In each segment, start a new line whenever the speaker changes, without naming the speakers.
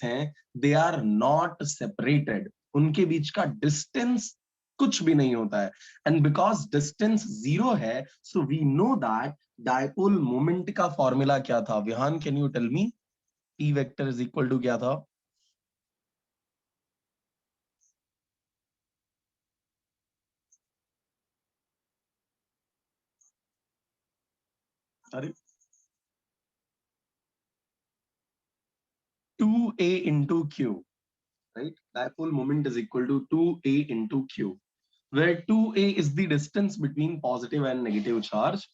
हैं they are not separated, उनके बीच का डिस्टेंस कुछ भी नहीं होता है, एंड बिकॉज डिस्टेंस जीरो है so we know that dipole moment का फॉर्मूला क्या था? Vihaan, can you tell me? P vector is equal to क्या था? अरे 2a into q, right? Dipole moment is equal to 2a into q, where 2a is the distance between positive and negative charge.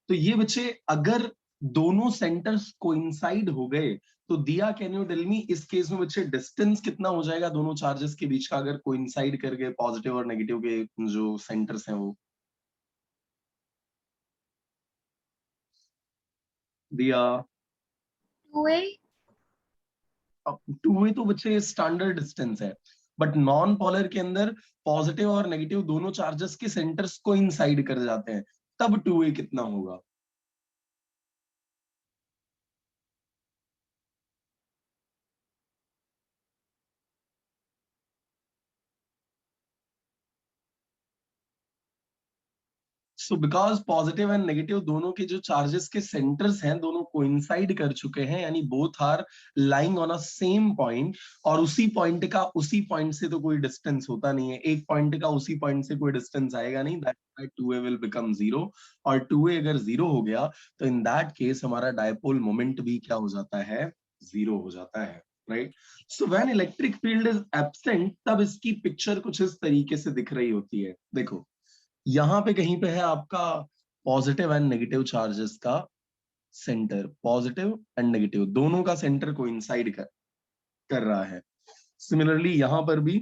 तो ये बच्चे अगर दोनों centres coincide हो गए तो दिया, कैन यू टेल मी इस केस में बच्चे डिस्टेंस कितना हो जाएगा दोनों चार्जेस के बीच का अगर कोइंसाइड कर गए पॉजिटिव और नेगेटिव के जो सेंटर्स हैं वो? दिया
2a
2a तो बच्चे स्टैंडर्ड डिस्टेंस है, बट नॉन पोलर के अंदर पॉजिटिव और नेगेटिव दोनों चार्जेस के सेंटर्स को इनसाइड कर जाते हैं, तब 2a कितना होगा? So because positive and negative दोनों के जो चार्जेस के सेंटर्स हैं दोनों कोइंसाइड कर चुके हैं, यानी both are lying on a same point, और उसी पॉइंट का उसी पॉइंट से तो कोई डिस्टेंस होता नहीं है, एक पॉइंट का उसी पॉइंट से कोई डिस्टेंस आएगा नहीं, that 2a will become zero, और 2a अगर जीरो हो गया तो इन दैट केस हमारा डायपोल मोमेंट भी क्या हो जाता है? जीरो हो जाता है, right? So when electric field is absent तब इसकी पिक्चर कुछ इस तरीके से दिख रही होती है। देखो यहां पे कहीं पे है आपका पॉजिटिव एंड नेगेटिव चार्जेस का सेंटर, पॉजिटिव एंड नेगेटिव दोनों का सेंटर कोइंसाइड कर रहा है। सिमिलरली यहां पर भी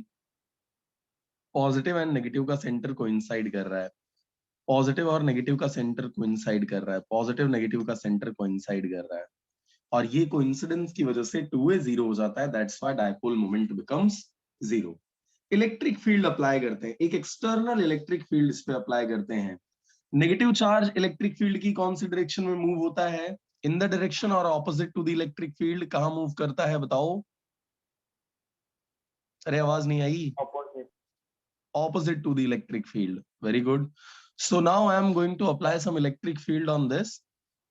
पॉजिटिव एंड नेगेटिव का सेंटर कोइंसाइड कर रहा है, पॉजिटिव और नेगेटिव का सेंटर कोइंसाइड कर रहा है, पॉजिटिव नेगेटिव का सेंटर कोइंसाइड कर रहा है, और ये कोइंसिडेंस की वजह से 2a जीरो हो जाता है, that's why dipole moment becomes zero. Electric field apply करते हैं, एक एक्सटर्नल इलेक्ट्रिक फील्ड इस पे अप्लाई करते हैं। नेगेटिव चार्ज इलेक्ट्रिक फील्ड की कौन सी डायरेक्शन में मूव होता है? इन द डायरेक्शन और opposite to the electric field, कहां मूव करता है बताओ? अरे आवाज नहीं आई।
Opposite.
Opposite to the electric field, very good. So now I am going to apply some electric field on this.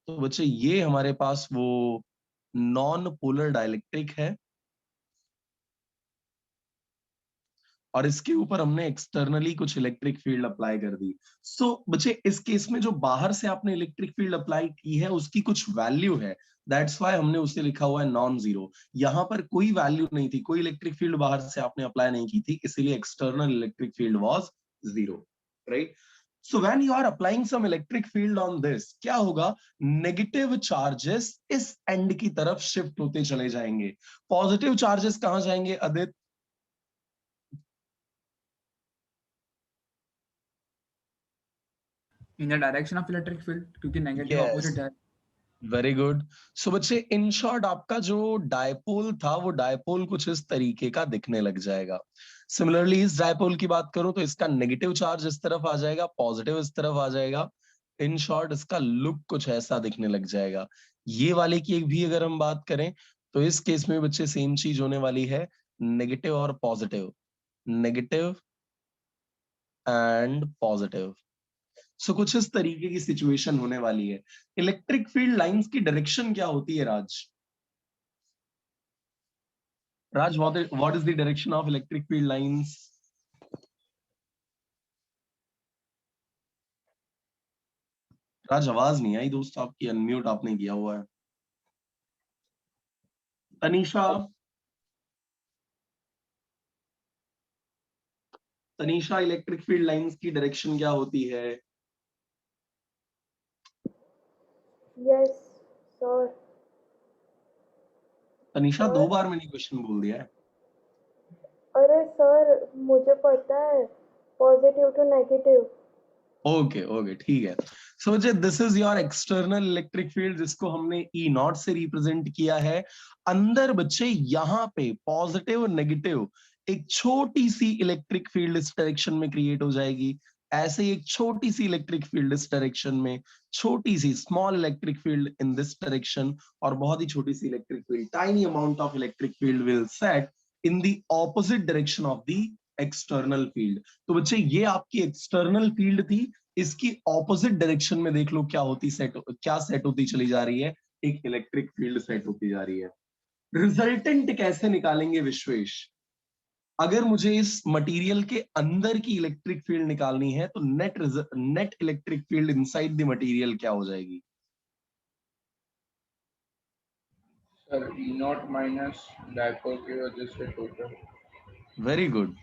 तो बच्चे ये हमारे पास वो नॉन पोलर डाइलेक्ट्रिक है, और इसके ऊपर हमने एक्सटर्नली कुछ इलेक्ट्रिक फील्ड अप्लाई कर दी। सो बच्चे इस केस में जो बाहर से आपने इलेक्ट्रिक फील्ड अप्लाई की है उसकी कुछ वैल्यू है, दैट्स व्हाई हमने उसे लिखा हुआ है नॉन जीरो। यहां पर कोई वैल्यू नहीं थी, कोई इलेक्ट्रिक फील्ड बाहर से आपने अप्लाई नहीं की थी, इसीलिए external electric field was zero, right? So when you are applying some electric field on this, क्या होगा? नेगेटिव चार्जेस इस एंड की तरफ शिफ्ट होते चले जाएंगे, पॉजिटिव चार्जेस कहां जाएंगे Aditya?
In the direction of electric field, क्योंकि नेगेटिव
Yes.
ऑपोजिट है।
Very good. सो बच्चे इन शॉर्ट आपका जो डायपोल था वो डायपोल कुछ इस तरीके का दिखने लग जाएगा। सिमिलरली इस डायपोल की बात करूं तो इसका नेगेटिव चार्ज इस तरफ आ जाएगा, पॉजिटिव इस तरफ आ जाएगा। इन शॉर्ट इसका लुक कुछ ऐसा दिखने लग जाएगा। ये वाले की एक भी अगर हम बात करें तो इस केस में बच्चे सेम चीज होने वाली है, नेगेटिव और positive, negative and positive. So कुछ इस तरीके की सिचुएशन होने वाली है। इलेक्ट्रिक फील्ड लाइंस की डायरेक्शन क्या होती है Raj? Raj, what is the direction of electric field lines? Raj आवाज नहीं आई दोस्त आपकी, अनम्यूट आपने किया हुआ है। Tanisha, Tanisha electric field lines की डायरेक्शन क्या होती है?
Yes sir.
तनीषा 2 बार मैंने क्वेश्चन बोल दिया है।
अरे सर मुझे पता है, positive to negative.
Okay okay ठीक है। सो बच्चे this is your external electric field जिसको हमने ई नॉट से रिप्रेजेंट किया है। अंदर बच्चे यहाँ पे पॉजिटिव नेगेटिव एक छोटी सी इलेक्ट्रिक फील्ड इस डायरेक्शन में क्रिएट हो जाएगी, ऐसे ही एक छोटी सी इलेक्ट्रिक फील्ड इस डायरेक्शन में, छोटी सी small electric field in this direction, और बहुत ही छोटी सी electric field, tiny amount of electric field will set in the opposite direction of the external field. तो बच्चे ये आपकी एक्सटर्नल फील्ड थी, इसकी ऑपोजिट डायरेक्शन में देख लो क्या सेट होती चली जा रही है, एक इलेक्ट्रिक फील्ड सेट होती जा रही है। रिजल्टेंट कैसे निकालेंगे विश्वेश? अगर मुझे इस मटेरियल के अंदर की इलेक्ट्रिक फील्ड निकालनी है तो net electric field inside the material क्या हो जाएगी?
Sir E not minus dipole की वजह से total.
Very good.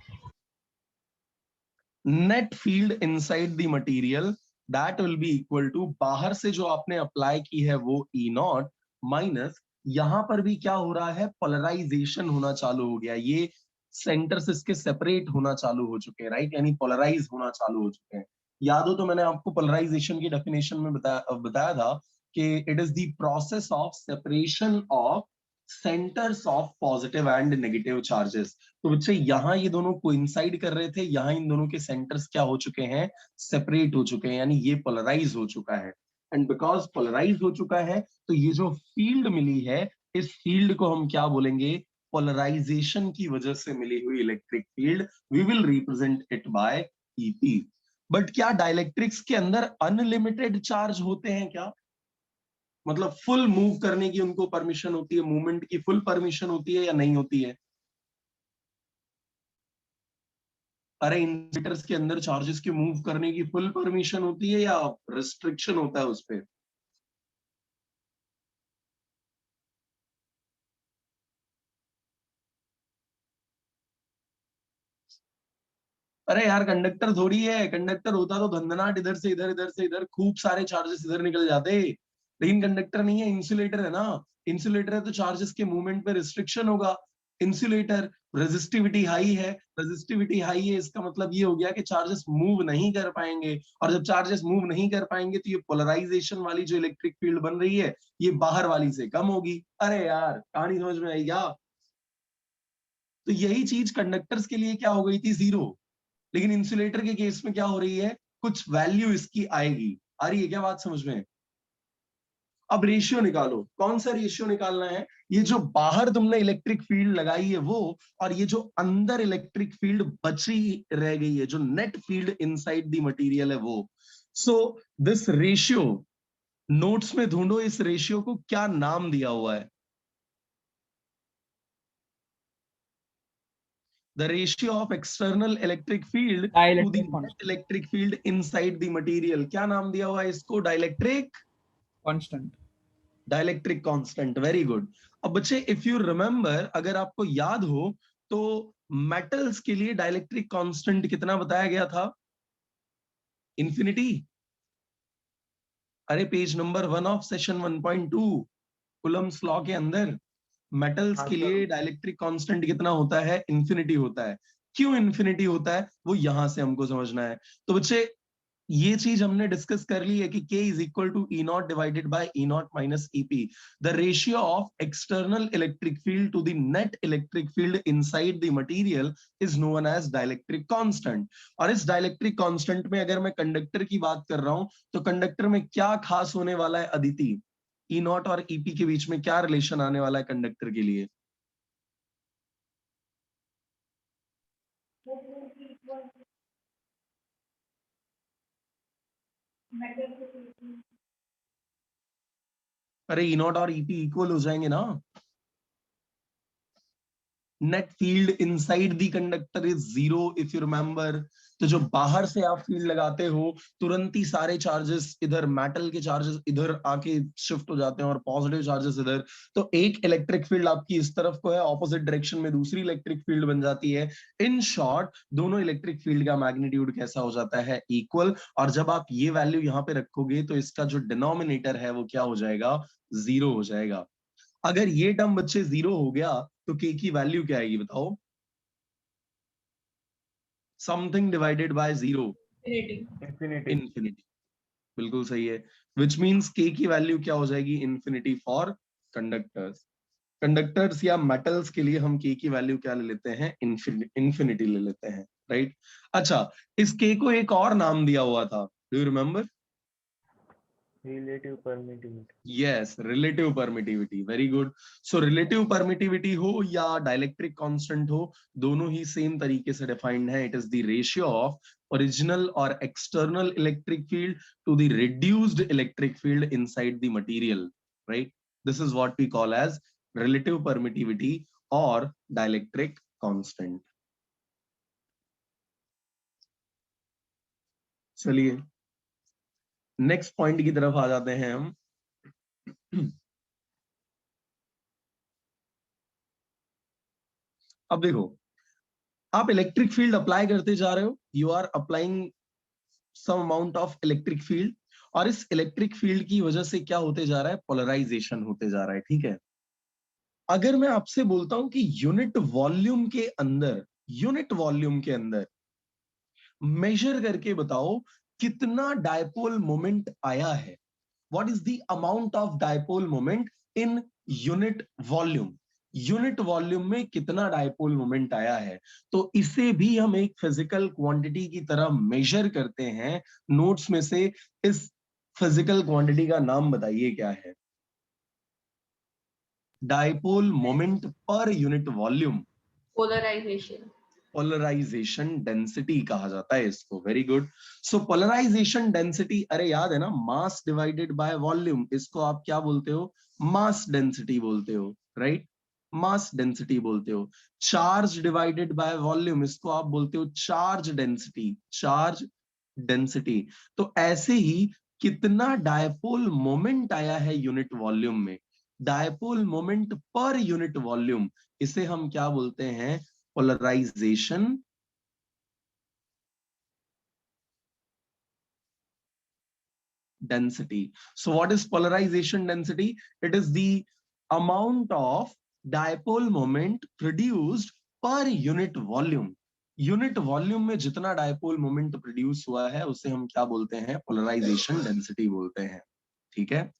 Net field inside the material that will be equal to, बाहर से जो आपने अप्लाई की है वो ई नॉट माइनस, यहां पर भी क्या हो रहा है, पोलराइजेशन होना चालू हो गया, ये सेंटर्स इसके सेपरेट होना चालू हो चुके हैं, राइट, यानी पोलराइज होना चालू हो चुके हैं। याद हो तो मैंने आपको पोलराइजेशन की डेफिनेशन में बताया था कि it is the process of separation of centres of positive and negative charges. तो बच्चे यहाँ ये दोनों कोइंसाइड कर रहे थे, यहाँ इन दोनों के सेंटर्स क्या हो चुके हैं, सेपरेट हो चुके हैं, यानी ये पोलराइज हो चुका है। एंड बिकॉज पोलराइज हो चुका है तो ये जो फील्ड मिली है, इस फील्ड को हम क्या बोलेंगे, पोलराइजेशन की वजह से मिली हुई electric field. We will represent it by E P. But क्या डाइलेक्ट्रिक्स के अंदर अनलिमिटेड चार्ज होते हैं क्या? मतलब फुल मूव करने की उनको परमिशन होती है, मूवमेंट की फुल परमिशन होती है या नहीं होती है? अरे इंसुलेटर्स के अंदर चार्जेस के मूव करने की फुल परमिशन होती है या रिस्ट्रिक्शन होता है उस पर? अरे यार कंडक्टर थोड़ी है, कंडक्टर होता तो धंधनाट इधर से इधर, इधर से इधर, खूब सारे चार्जेस इधर निकल जाते, लेकिन कंडक्टर नहीं है, इंसुलेटर है ना। इंसुलेटर है तो चार्जेस के मूवमेंट पे रिस्ट्रिक्शन होगा। इंसुलेटर रेजिस्टिविटी हाई है, रेजिस्टिविटी हाई है, इसका मतलब ये हो गया कि चार्जेस मूव नहीं कर पाएंगे, और जब चार्जेस मूव नहीं कर पाएंगे तो ये पोलराइजेशन वाली जो इलेक्ट्रिक फील्ड बन रही है ये बाहर वाली से कम होगी। अरे यार कहानी समझ में आई क्या? तो यही चीज कंडक्टर्स के लिए क्या हो गई थी, जीरो, लेकिन इंसुलेटर के केस में क्या हो रही है, कुछ वैल्यू इसकी आएगी। आ रही है क्या बात समझ में? अब रेशियो निकालो, कौन सा रेशियो निकालना है, ये जो बाहर तुमने इलेक्ट्रिक फील्ड लगाई है वो, और ये जो अंदर इलेक्ट्रिक फील्ड बची रह गई है, जो net field inside the material है वो। सो दिस रेशियो, नोट्स में ढूंढो इस रेशियो को क्या नाम दिया हुआ है। The ratio of external electric field to the net electric field inside the material, क्या नाम दिया हुआ है इसको, dielectric
constant,
dielectric constant. Very good. अब बच्चे इफ यू रिमेंबर, अगर आपको याद हो तो मेटल्स के लिए डाइलेक्ट्रिक कांस्टेंट कितना बताया गया था, इंफिनिटी। अरे page number 1 of session 1.2 Coulomb's law के अंदर मेटल्स के लिए डाइलेक्ट्रिक कांस्टेंट कितना होता है, इंफिनिटी होता है। क्यों इंफिनिटी होता है वो यहां से हमको समझना है। तो बच्चे ये चीज हमने डिस्कस कर ली है कि K is equal to E not divided by E not minus E P, the ratio of external electric field to the net electric field inside the material is known as dielectric constant. और इस dielectric constant में अगर मैं conductor की बात कर रहा हूं तो कंडक्टर में क्या खास होने वाला है अदिति, ई नॉट और ईपी के बीच में क्या रिलेशन आने वाला है कंडक्टर के लिए? अरे ई नॉट और ईपी इक्वल हो जाएंगे ना। Net field inside the conductor is zero if you remember. तो जो बाहर से आप फील्ड लगाते हो तुरंत ही सारे चार्जेस इधर, मेटल के चार्जेस इधर आके शिफ्ट हो जाते हैं और पॉजिटिव चार्जेस इधर। तो एक इलेक्ट्रिक फील्ड आपकी इस तरफ को है, ऑपोजिट डायरेक्शन में दूसरी इलेक्ट्रिक फील्ड बन जाती है। इन शॉर्ट दोनों इलेक्ट्रिक फील्ड का मैग्नीट्यूड कैसा हो जाता है, इक्वल। और जब आप ये वैल्यू यहाँ पे रखोगे तो इसका जो डिनोमिनेटर है वो क्या हो जाएगा, जीरो हो जाएगा। अगर ये टर्म बच्चे जीरो हो गया तो के की वैल्यू क्या आएगी बताओ, something divided by zero, infinity. बिल्कुल सही है। विच मीन्स के की वैल्यू क्या हो जाएगी, इंफिनिटी फॉर कंडक्टर्स। कंडक्टर्स या मेटल्स के लिए हम के की वैल्यू क्या ले लेते हैं, इंफिनिटी ले लेते हैं, राइट? अच्छा, इस के को एक और नाम दिया हुआ था, do you remember?
Relative permittivity.
Yes, relative permittivity, very good. So relative permittivity हो या डाइलेक्ट्रिक कांस्टेंट हो, दोनों ही सेम तरीके से डिफाइंड है। It is the ratio of original और external electric field to the reduced electric field inside the material, right? This is what we call as relative permittivity और dielectric constant. चलिए next point की तरफ आ जाते हैं हम। अब देखो, आप इलेक्ट्रिक फील्ड अप्लाई करते जा रहे हो, you are applying some amount of electric field, और इस इलेक्ट्रिक फील्ड की वजह से क्या होते जा रहा है? पोलराइजेशन होते जा रहा है, ठीक है? अगर मैं आपसे बोलता हूं कि यूनिट वॉल्यूम के अंदर मेजर करके बताओ कितना डायपोल मोमेंट आया है, what is the amount of dipole moment in unit volume, unit volume में कितना डायपोल मोमेंट आया है, तो इसे भी हम एक फिजिकल क्वांटिटी की तरह मेजर करते हैं। नोट्स में से इस फिजिकल क्वांटिटी का नाम बताइए क्या है? Dipole moment per unit volume.
Polarisation.
Polarisation density कहा जाता है इसको, very good. So polarisation density, अरे याद है ना, मास डिवाइडेड बाय वॉल्यूम, इसको आप क्या बोलते हो? मास डेंसिटी बोलते हो, राइट? मास डेंसिटी बोलते हो। चार्ज डिवाइडेड बाय वॉल्यूम, इसको आप बोलते हो चार्ज डेंसिटी, चार्ज डेंसिटी। तो ऐसे ही कितना डायपोल मोमेंट आया है यूनिट वॉल्यूम में, dipole moment per unit volume, इसे हम क्या बोलते हैं? polarization density. So what is polarization density? It is the amount of dipole moment produced per unit volume. Unit volume में जितना डायपोल मोमेंट प्रोड्यूस हुआ है उसे हम क्या बोलते हैं? पोलराइजेशन डेंसिटी बोलते हैं, ठीक है?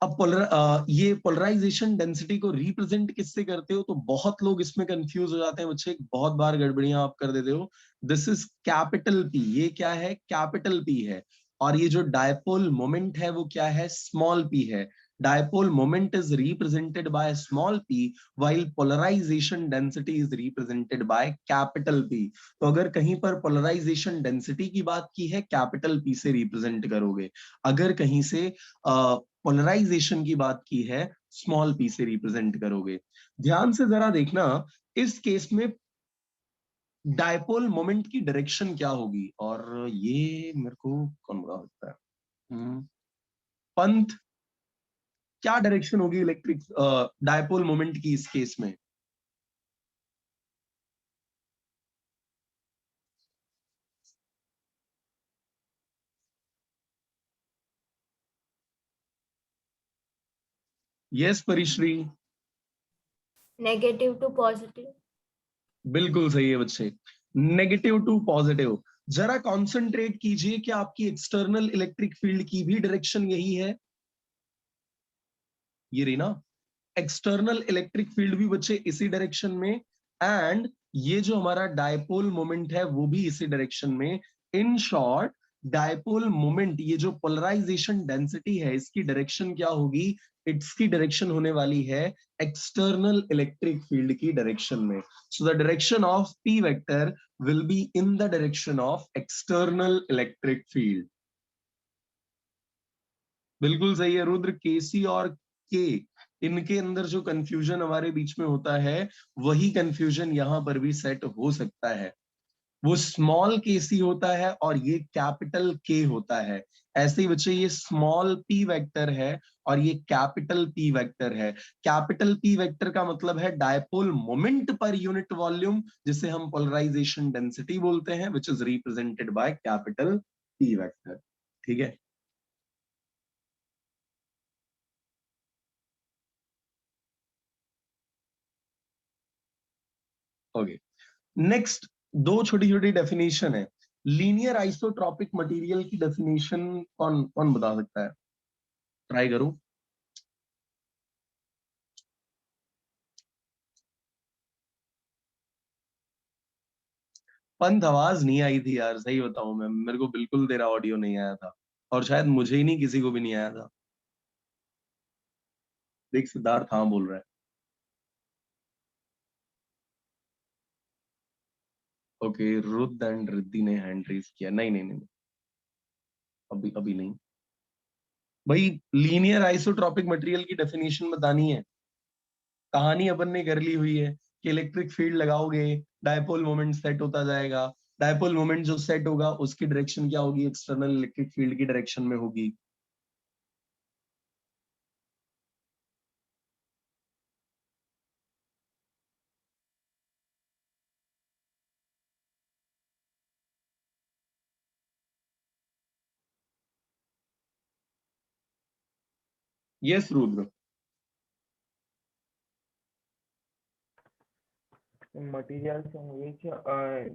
अब ये पोलराइजेशन डेंसिटी को रिप्रेजेंट किससे करते हो? तो बहुत लोग इसमें कंफ्यूज हो जाते हैं बच्चे, बहुत बार गड़बड़ियां आप कर देते हो। दिस इज कैपिटल पी, ये क्या है? कैपिटल पी है। और ये जो डायपोल मोमेंट है वो क्या है? स्मॉल पी है। Dipole moment is represented by small P while polarisation density is represented by capital P. तो अगर कहीं पर पोलराइजेशन डेंसिटी की बात की है, कैपिटल पी से रिप्रेजेंट करोगे। अगर कहीं से पोलराइजेशन की बात की है, स्मॉल पी से रिप्रेजेंट करोगे। ध्यान से जरा देखना, इस केस में डायपोल मोमेंट की डायरेक्शन क्या होगी? और ये मेरे को कौन बता सकता है? पंथ, क्या डायरेक्शन होगी इलेक्ट्रिक डायपोल मोमेंट की इस केस में? Yes Parishri,
negative to positive.
बिल्कुल सही है बच्चे, नेगेटिव टू पॉजिटिव। जरा कॉन्सेंट्रेट कीजिए कि आपकी एक्सटर्नल इलेक्ट्रिक फील्ड की भी डायरेक्शन यही है, ये रही ना एक्सटर्नल इलेक्ट्रिक फील्ड भी बच्चे इसी डायरेक्शन में, एंड ये जो हमारा डायपोल मोमेंट है वो भी इसी डायरेक्शन में। इन शॉर्ट, डायपोल मोमेंट, ये जो पोलराइजेशन डेंसिटी है, इसकी डायरेक्शन क्या होगी? इसकी डायरेक्शन होने वाली है एक्सटर्नल इलेक्ट्रिक फील्ड की डायरेक्शन में। So the direction of P vector will be in the direction of external electric field. बिल्कुल सही है रुद्र। केसी और के, इनके अंदर जो कंफ्यूजन हमारे बीच में होता है, वही कंफ्यूजन यहां पर भी सेट हो सकता है। वो स्मॉल के सी होता है और ये कैपिटल के होता है। ऐसे ही बच्चे, ये स्मॉल पी वेक्टर है और ये कैपिटल पी वेक्टर है। कैपिटल पी वेक्टर का मतलब है dipole moment per unit volume, जिसे हम पोलराइजेशन डेंसिटी बोलते हैं, which is represented by capital P vector, ठीक है? ओके, नेक्स्ट दो छोटी छोटी डेफिनेशन है। लीनियर आइसोट्रॉपिक मटेरियल की डेफिनेशन कौन कौन बता सकता है? ट्राई करूं। पंत आवाज नहीं आई थी यार, सही बताऊं मैं, मेरे को बिल्कुल तेरा ऑडियो नहीं आया था, और शायद मुझे ही नहीं, किसी को भी नहीं आया था। देख सिद्धार्थ हाँ बोल रहा है। ओके, रुद्र एंड रिद्धि ने हैंड रेज किया। नहीं नहीं नहीं, अभी अभी नहीं भाई। लीनियर आइसोट्रॉपिक मटेरियल की डेफिनेशन बतानी है। कहानी अपन ने कर ली हुई है कि इलेक्ट्रिक फील्ड लगाओगे, डायपोल मोमेंट सेट होता जाएगा। डायपोल मोमेंट जो सेट होगा उसकी डायरेक्शन क्या होगी, एक्सटर्नल इलेक्ट्रिक फील्ड की डायरेक्शन में होगी। Yes Rudra.
Materials in which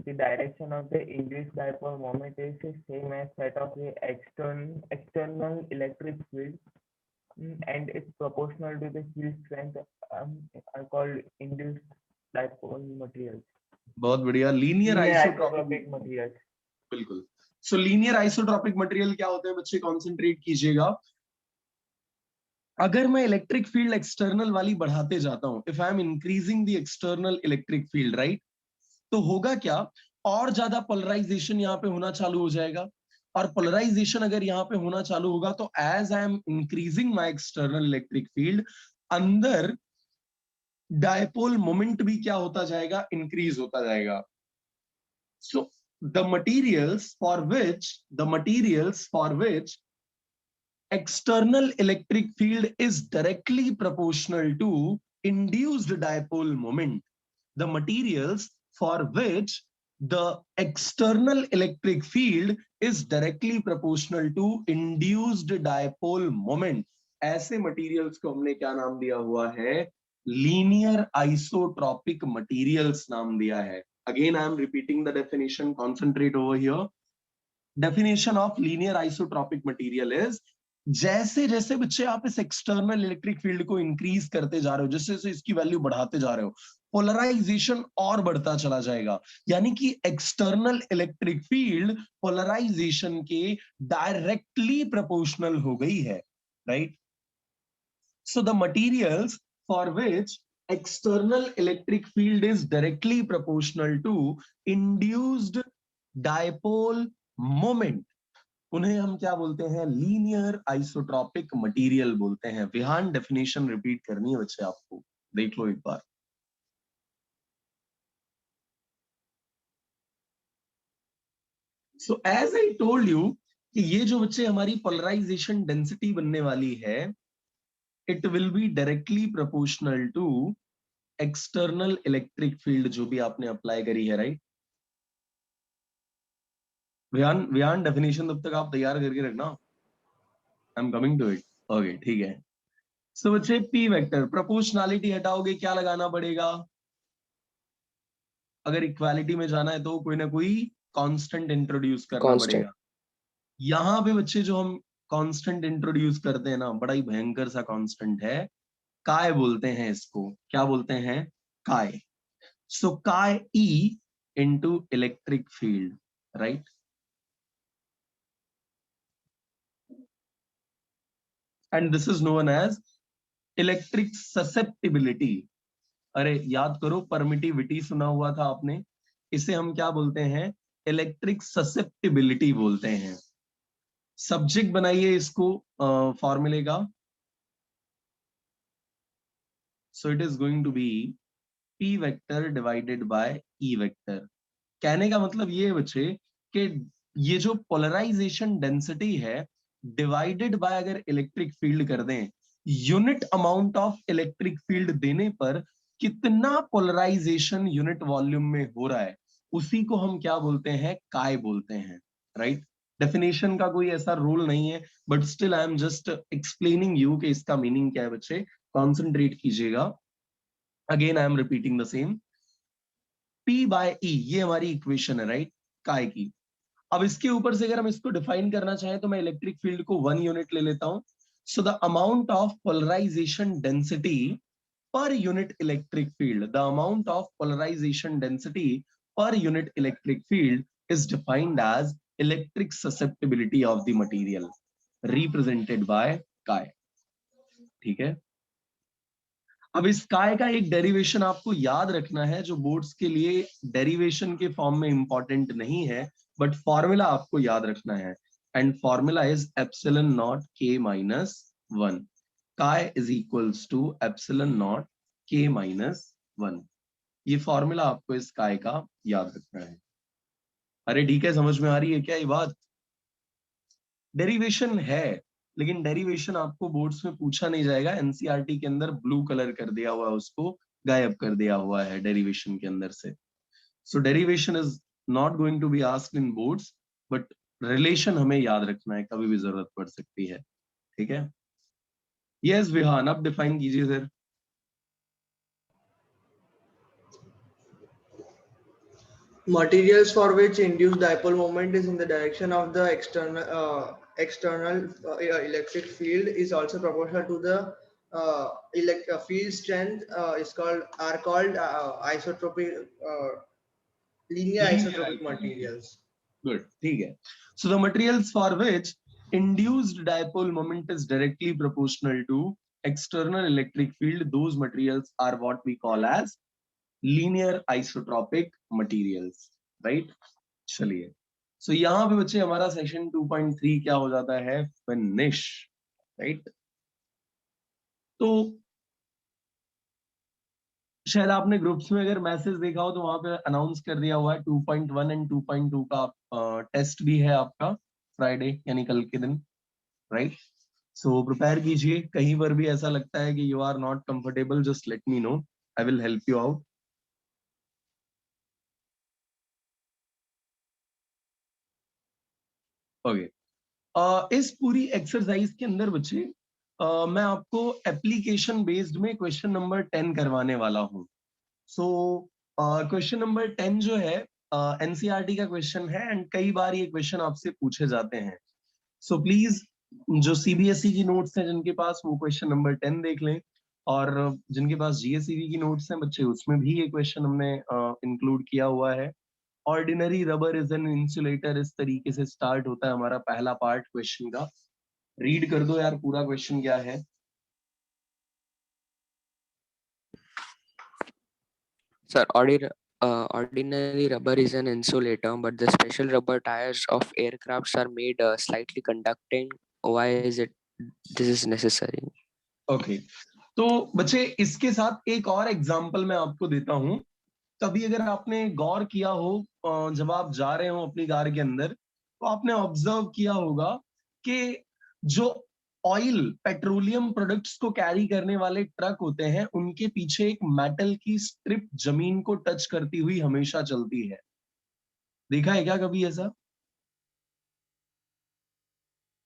the direction of the induced dipole moment is the same as that of the external electric field, and it's proportional to the field strength are called induced dipole materials.
बहुत बढ़िया। Linear
Linear
isotropic
isotropic materials.
बिल्कुल। सो linear isotropic material क्या होते हैं बच्चे, concentrate कीजिएगा। अगर मैं इलेक्ट्रिक फील्ड एक्सटर्नल वाली बढ़ाते जाता हूं, if I am increasing the external electric field, right, तो होगा क्या, और ज्यादा पोलराइजेशन यहाँ पे होना चालू हो जाएगा। और पोलराइजेशन अगर यहाँ पे होना चालू होगा तो as I am increasing my external electric field, अंदर डायपोल मोमेंट भी क्या होता जाएगा, इंक्रीज होता जाएगा। सो the materials for which external electric field is directly proportional to induced dipole moment, the materials for which the external electric field is directly proportional to induced dipole moment, ऐसे materials को हमने क्या नाम दिया हुआ है, लीनियर आइसोट्रॉपिक मटेरियल्स नाम दिया है। Again I am repeating the definition, concentrate over here. Definition of linear isotropic material is, जैसे जैसे बच्चे आप इस एक्सटर्नल इलेक्ट्रिक फील्ड को इंक्रीज करते जा रहे हो, जैसे जैसे इसकी वैल्यू बढ़ाते जा रहे हो, पोलराइजेशन और बढ़ता चला जाएगा। यानी कि एक्सटर्नल इलेक्ट्रिक फील्ड पोलराइजेशन के डायरेक्टली प्रोपोर्शनल हो गई है, right. So the materials for which external electric field is directly proportional to induced dipole moment, उन्हें हम क्या बोलते हैं, लीनियर आइसोट्रॉपिक मटेरियल बोलते हैं। विहान डेफिनेशन रिपीट करनी है बच्चे आपको, देख लो एक बार। So as I told you कि ये जो बच्चे हमारी पोलराइजेशन डेंसिटी बनने वाली है, it will be directly proportional to external electric field जो भी आपने अप्लाई करी है, राइट। विहान डेफिनेशन तब तक आप तैयार करके रखना, I am coming to it. Okay ठीक है। सो बच्चे पी वेक्टर, प्रोपोर्शनलिटी हटाओगे क्या लगाना पड़ेगा, अगर इक्वालिटी में जाना है तो कोई ना कोई कांस्टेंट इंट्रोड्यूस करना पड़ेगा। यहां पे बच्चे जो हम कांस्टेंट इंट्रोड्यूस करते हैं ना, बड़ा ही भयंकर सा कांस्टेंट है, काय बोलते हैं इसको, क्या बोलते हैं, chi. So chi e into electric field, right. And this is known as electric susceptibility. अरे याद करो, परमिटिविटी सुना हुआ था आपने, इसे हम क्या बोलते हैं, इलेक्ट्रिक ससेप्टिबिलिटी बोलते हैं। सब्जेक्ट बनाइए इसको फॉर्मूले का। So it is going to be P vector divided by E vector. कहने का मतलब ये है बच्चे कि ये जो पोलराइजेशन डेंसिटी है डिवाइडेड बाय अगर इलेक्ट्रिक फील्ड कर दें, unit amount of electric field देने पर कितना पोलराइजेशन यूनिट वॉल्यूम में हो रहा है, उसी को हम क्या बोलते हैं, काय बोलते हैं, राइट। डेफिनेशन का कोई ऐसा रूल नहीं है, but still I am just explaining you कि इसका मीनिंग क्या है बच्चे, कॉन्सेंट्रेट कीजिएगा। Again I am repeating the same, P by E ये हमारी इक्वेशन है, राइट, काय की। अब इसके ऊपर से अगर हम इसको डिफाइन करना चाहें तो मैं इलेक्ट्रिक फील्ड को 1 यूनिट ले लेता हूं। So the amount of polarisation density per unit electric field, the amount of polarization density per unit electric field is defined as electric susceptibility of the material represented by chi. ठीक है, अब इस काय का एक डेरिवेशन आपको याद रखना है जो बोर्ड्स के लिए डेरिवेशन के फॉर्म में इंपॉर्टेंट नहीं है, बट फॉर्मूला आपको याद रखना है, and formula is epsilon not k minus 1. K is equals to epsilon not k minus 1. ये फॉर्मूला आपको इस काय का याद रखना है. अरे ठीक है, समझ में आ रही है क्या ये बात? डेरिवेशन है, लेकिन डेरिवेशन आपको बोर्ड्स में पूछा नहीं जाएगा. एनसीईआरटी के अंदर ब्लू कलर कर दिया हुआ है, उसको गायब कर दिया हुआ है डेरिवेशन के अंदर से. So derivation is not going to be asked in boards, but relation हमें याद रखना है, कभी भी जरूरत पड़ सकती है. ठीक है, यस विहान, अब डिफाइन कीजिए sir.
Materials for which induced dipole moment is in the direction of the external electric field is also proportional to the field strength is called isotropic linear isotropic materials.
Good, ठीक है. So the materials for which induced dipole moment is directly proportional to external electric field, those materials are what we call as linear isotropic materials, right? चलिए, so यहाँ पे बच्चे हमारा section 2.3 क्या हो जाता है? Finish, right? तो शायद आपने ग्रुप्स में अगर मैसेज देखा हो तो वहां पे अनाउंस कर दिया हुआ है 2.1 एंड 2.2 का टेस्ट भी है आपका फ्राइडे यानी कल के दिन, राइट? सो प्रिपेयर कीजिए. कहीं पर भी ऐसा लगता है कि you are not comfortable, just let me know, I will help you out. Okay, इस पूरी एक्सरसाइज के अंदर बच्चे मैं आपको एप्लीकेशन बेस्ड में क्वेश्चन नंबर 10 करवाने वाला हूं. सो क्वेश्चन नंबर 10 जो है एनसीईआरटी का क्वेश्चन है, एंड कई बार ये क्वेश्चन आपसे पूछे जाते हैं. सो प्लीज जो सीबीएसई की नोट्स हैं जिनके पास, वो क्वेश्चन नंबर 10 देख लें, और जिनके पास जीएसईबी की नोट्स हैं बच्चे, उसमें भी ये क्वेश्चन हमने इंक्लूड किया हुआ है. Ordinary rubber is an insulator, इस तरीके से स्टार्ट होता है हमारा पहला पार्ट क्वेश्चन का. रीड कर दो यार, पूरा क्वेश्चन क्या है.
Sir, ordinary rubber is an insulator, but the special rubber tires of aircrafts are made slightly conducting. Why is it this is necessary?
Okay, तो बच्चे इसके साथ एक और एग्जांपल मैं आपको देता हूं. कभी अगर आपने गौर किया हो, जब आप जा रहे हो अपनी कार के अंदर, तो आपने ऑब्जर्व किया होगा कि जो ऑयल पेट्रोलियम प्रोडक्ट्स को कैरी करने वाले ट्रक होते हैं, उनके पीछे एक मेटल की स्ट्रिप जमीन को टच करती हुई हमेशा चलती है. देखा है क्या कभी ऐसा?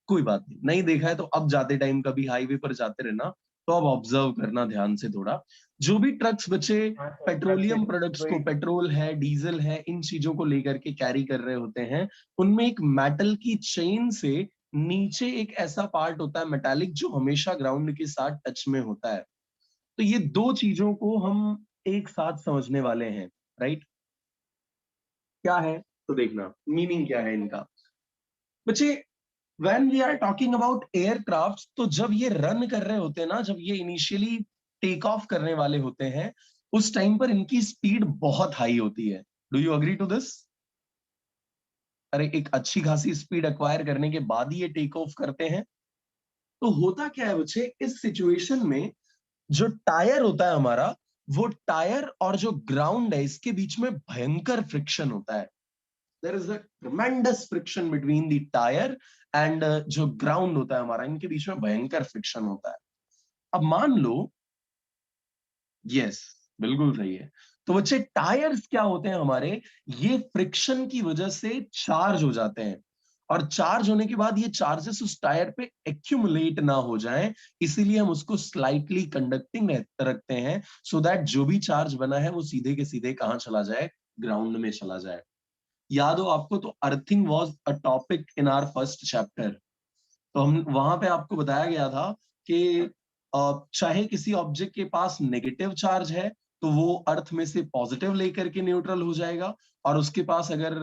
कोई बात नहीं, नहीं देखा है तो अब जाते टाइम कभी हाईवे पर जाते रहना, तो अब ऑब्जर्व करना ध्यान से थोड़ा. जो भी ट्रक्स बच्चे पेट्रोलियम प्रोडक्ट्स को, पेट्रोल है, डीजल है, इन चीजों को लेकर के कैरी कर रहे होते हैं, उनमें एक मेटल की चेन से नीचे एक ऐसा पार्ट होता है मेटालिक, जो हमेशा ग्राउंड के साथ टच में होता है. तो ये दो चीजों को हम एक साथ समझने वाले हैं, राइट? क्या है तो देखना, मीनिंग क्या है इनका. बच्चे when we are talking about aircrafts, तो जब ये रन कर रहे होते हैं ना, जब ये इनिशियली टेक ऑफ करने वाले होते हैं, उस टाइम पर इनकी स्पीड बहुत हाई होती है. Do you agree to this? अरे एक अच्छी खासी स्पीड एक्वायर करने के बाद ही ये टेक ऑफ करते हैं. तो होता क्या है बच्चे, इस सिचुएशन में जो टायर होता है हमारा, वो टायर और जो ग्राउंड है, इसके बीच में भयंकर फ्रिक्शन होता है. There is a tremendous friction between the tire and जो ग्राउंड होता है हमारा, इनके बीच में भयंकर फ्रिक्शन होता है. अब मान लो, यस बिल्कुल सही है. तो बच्चे टायर्स क्या होते हैं हमारे, ये फ्रिक्शन की वजह से चार्ज हो जाते हैं, और चार्ज होने के बाद ये चार्जेस उस टायर पे एक्यूमुलेट ना हो जाएं, इसीलिए हम उसको स्लाइटली कंडक्टिंग रखते हैं, सो दैट जो भी चार्ज बना है वो सीधे के सीधे कहां चला जाए, ग्राउंड में चला जाए. याद हो आपको, तो earthing was a topic in our first chapter. तो हम वहां पे आपको बताया गया था कि चाहे किसी ऑब्जेक्ट के पास नेगेटिव चार्ज है, तो वो अर्थ में से पॉजिटिव लेकर के न्यूट्रल हो जाएगा, और उसके पास अगर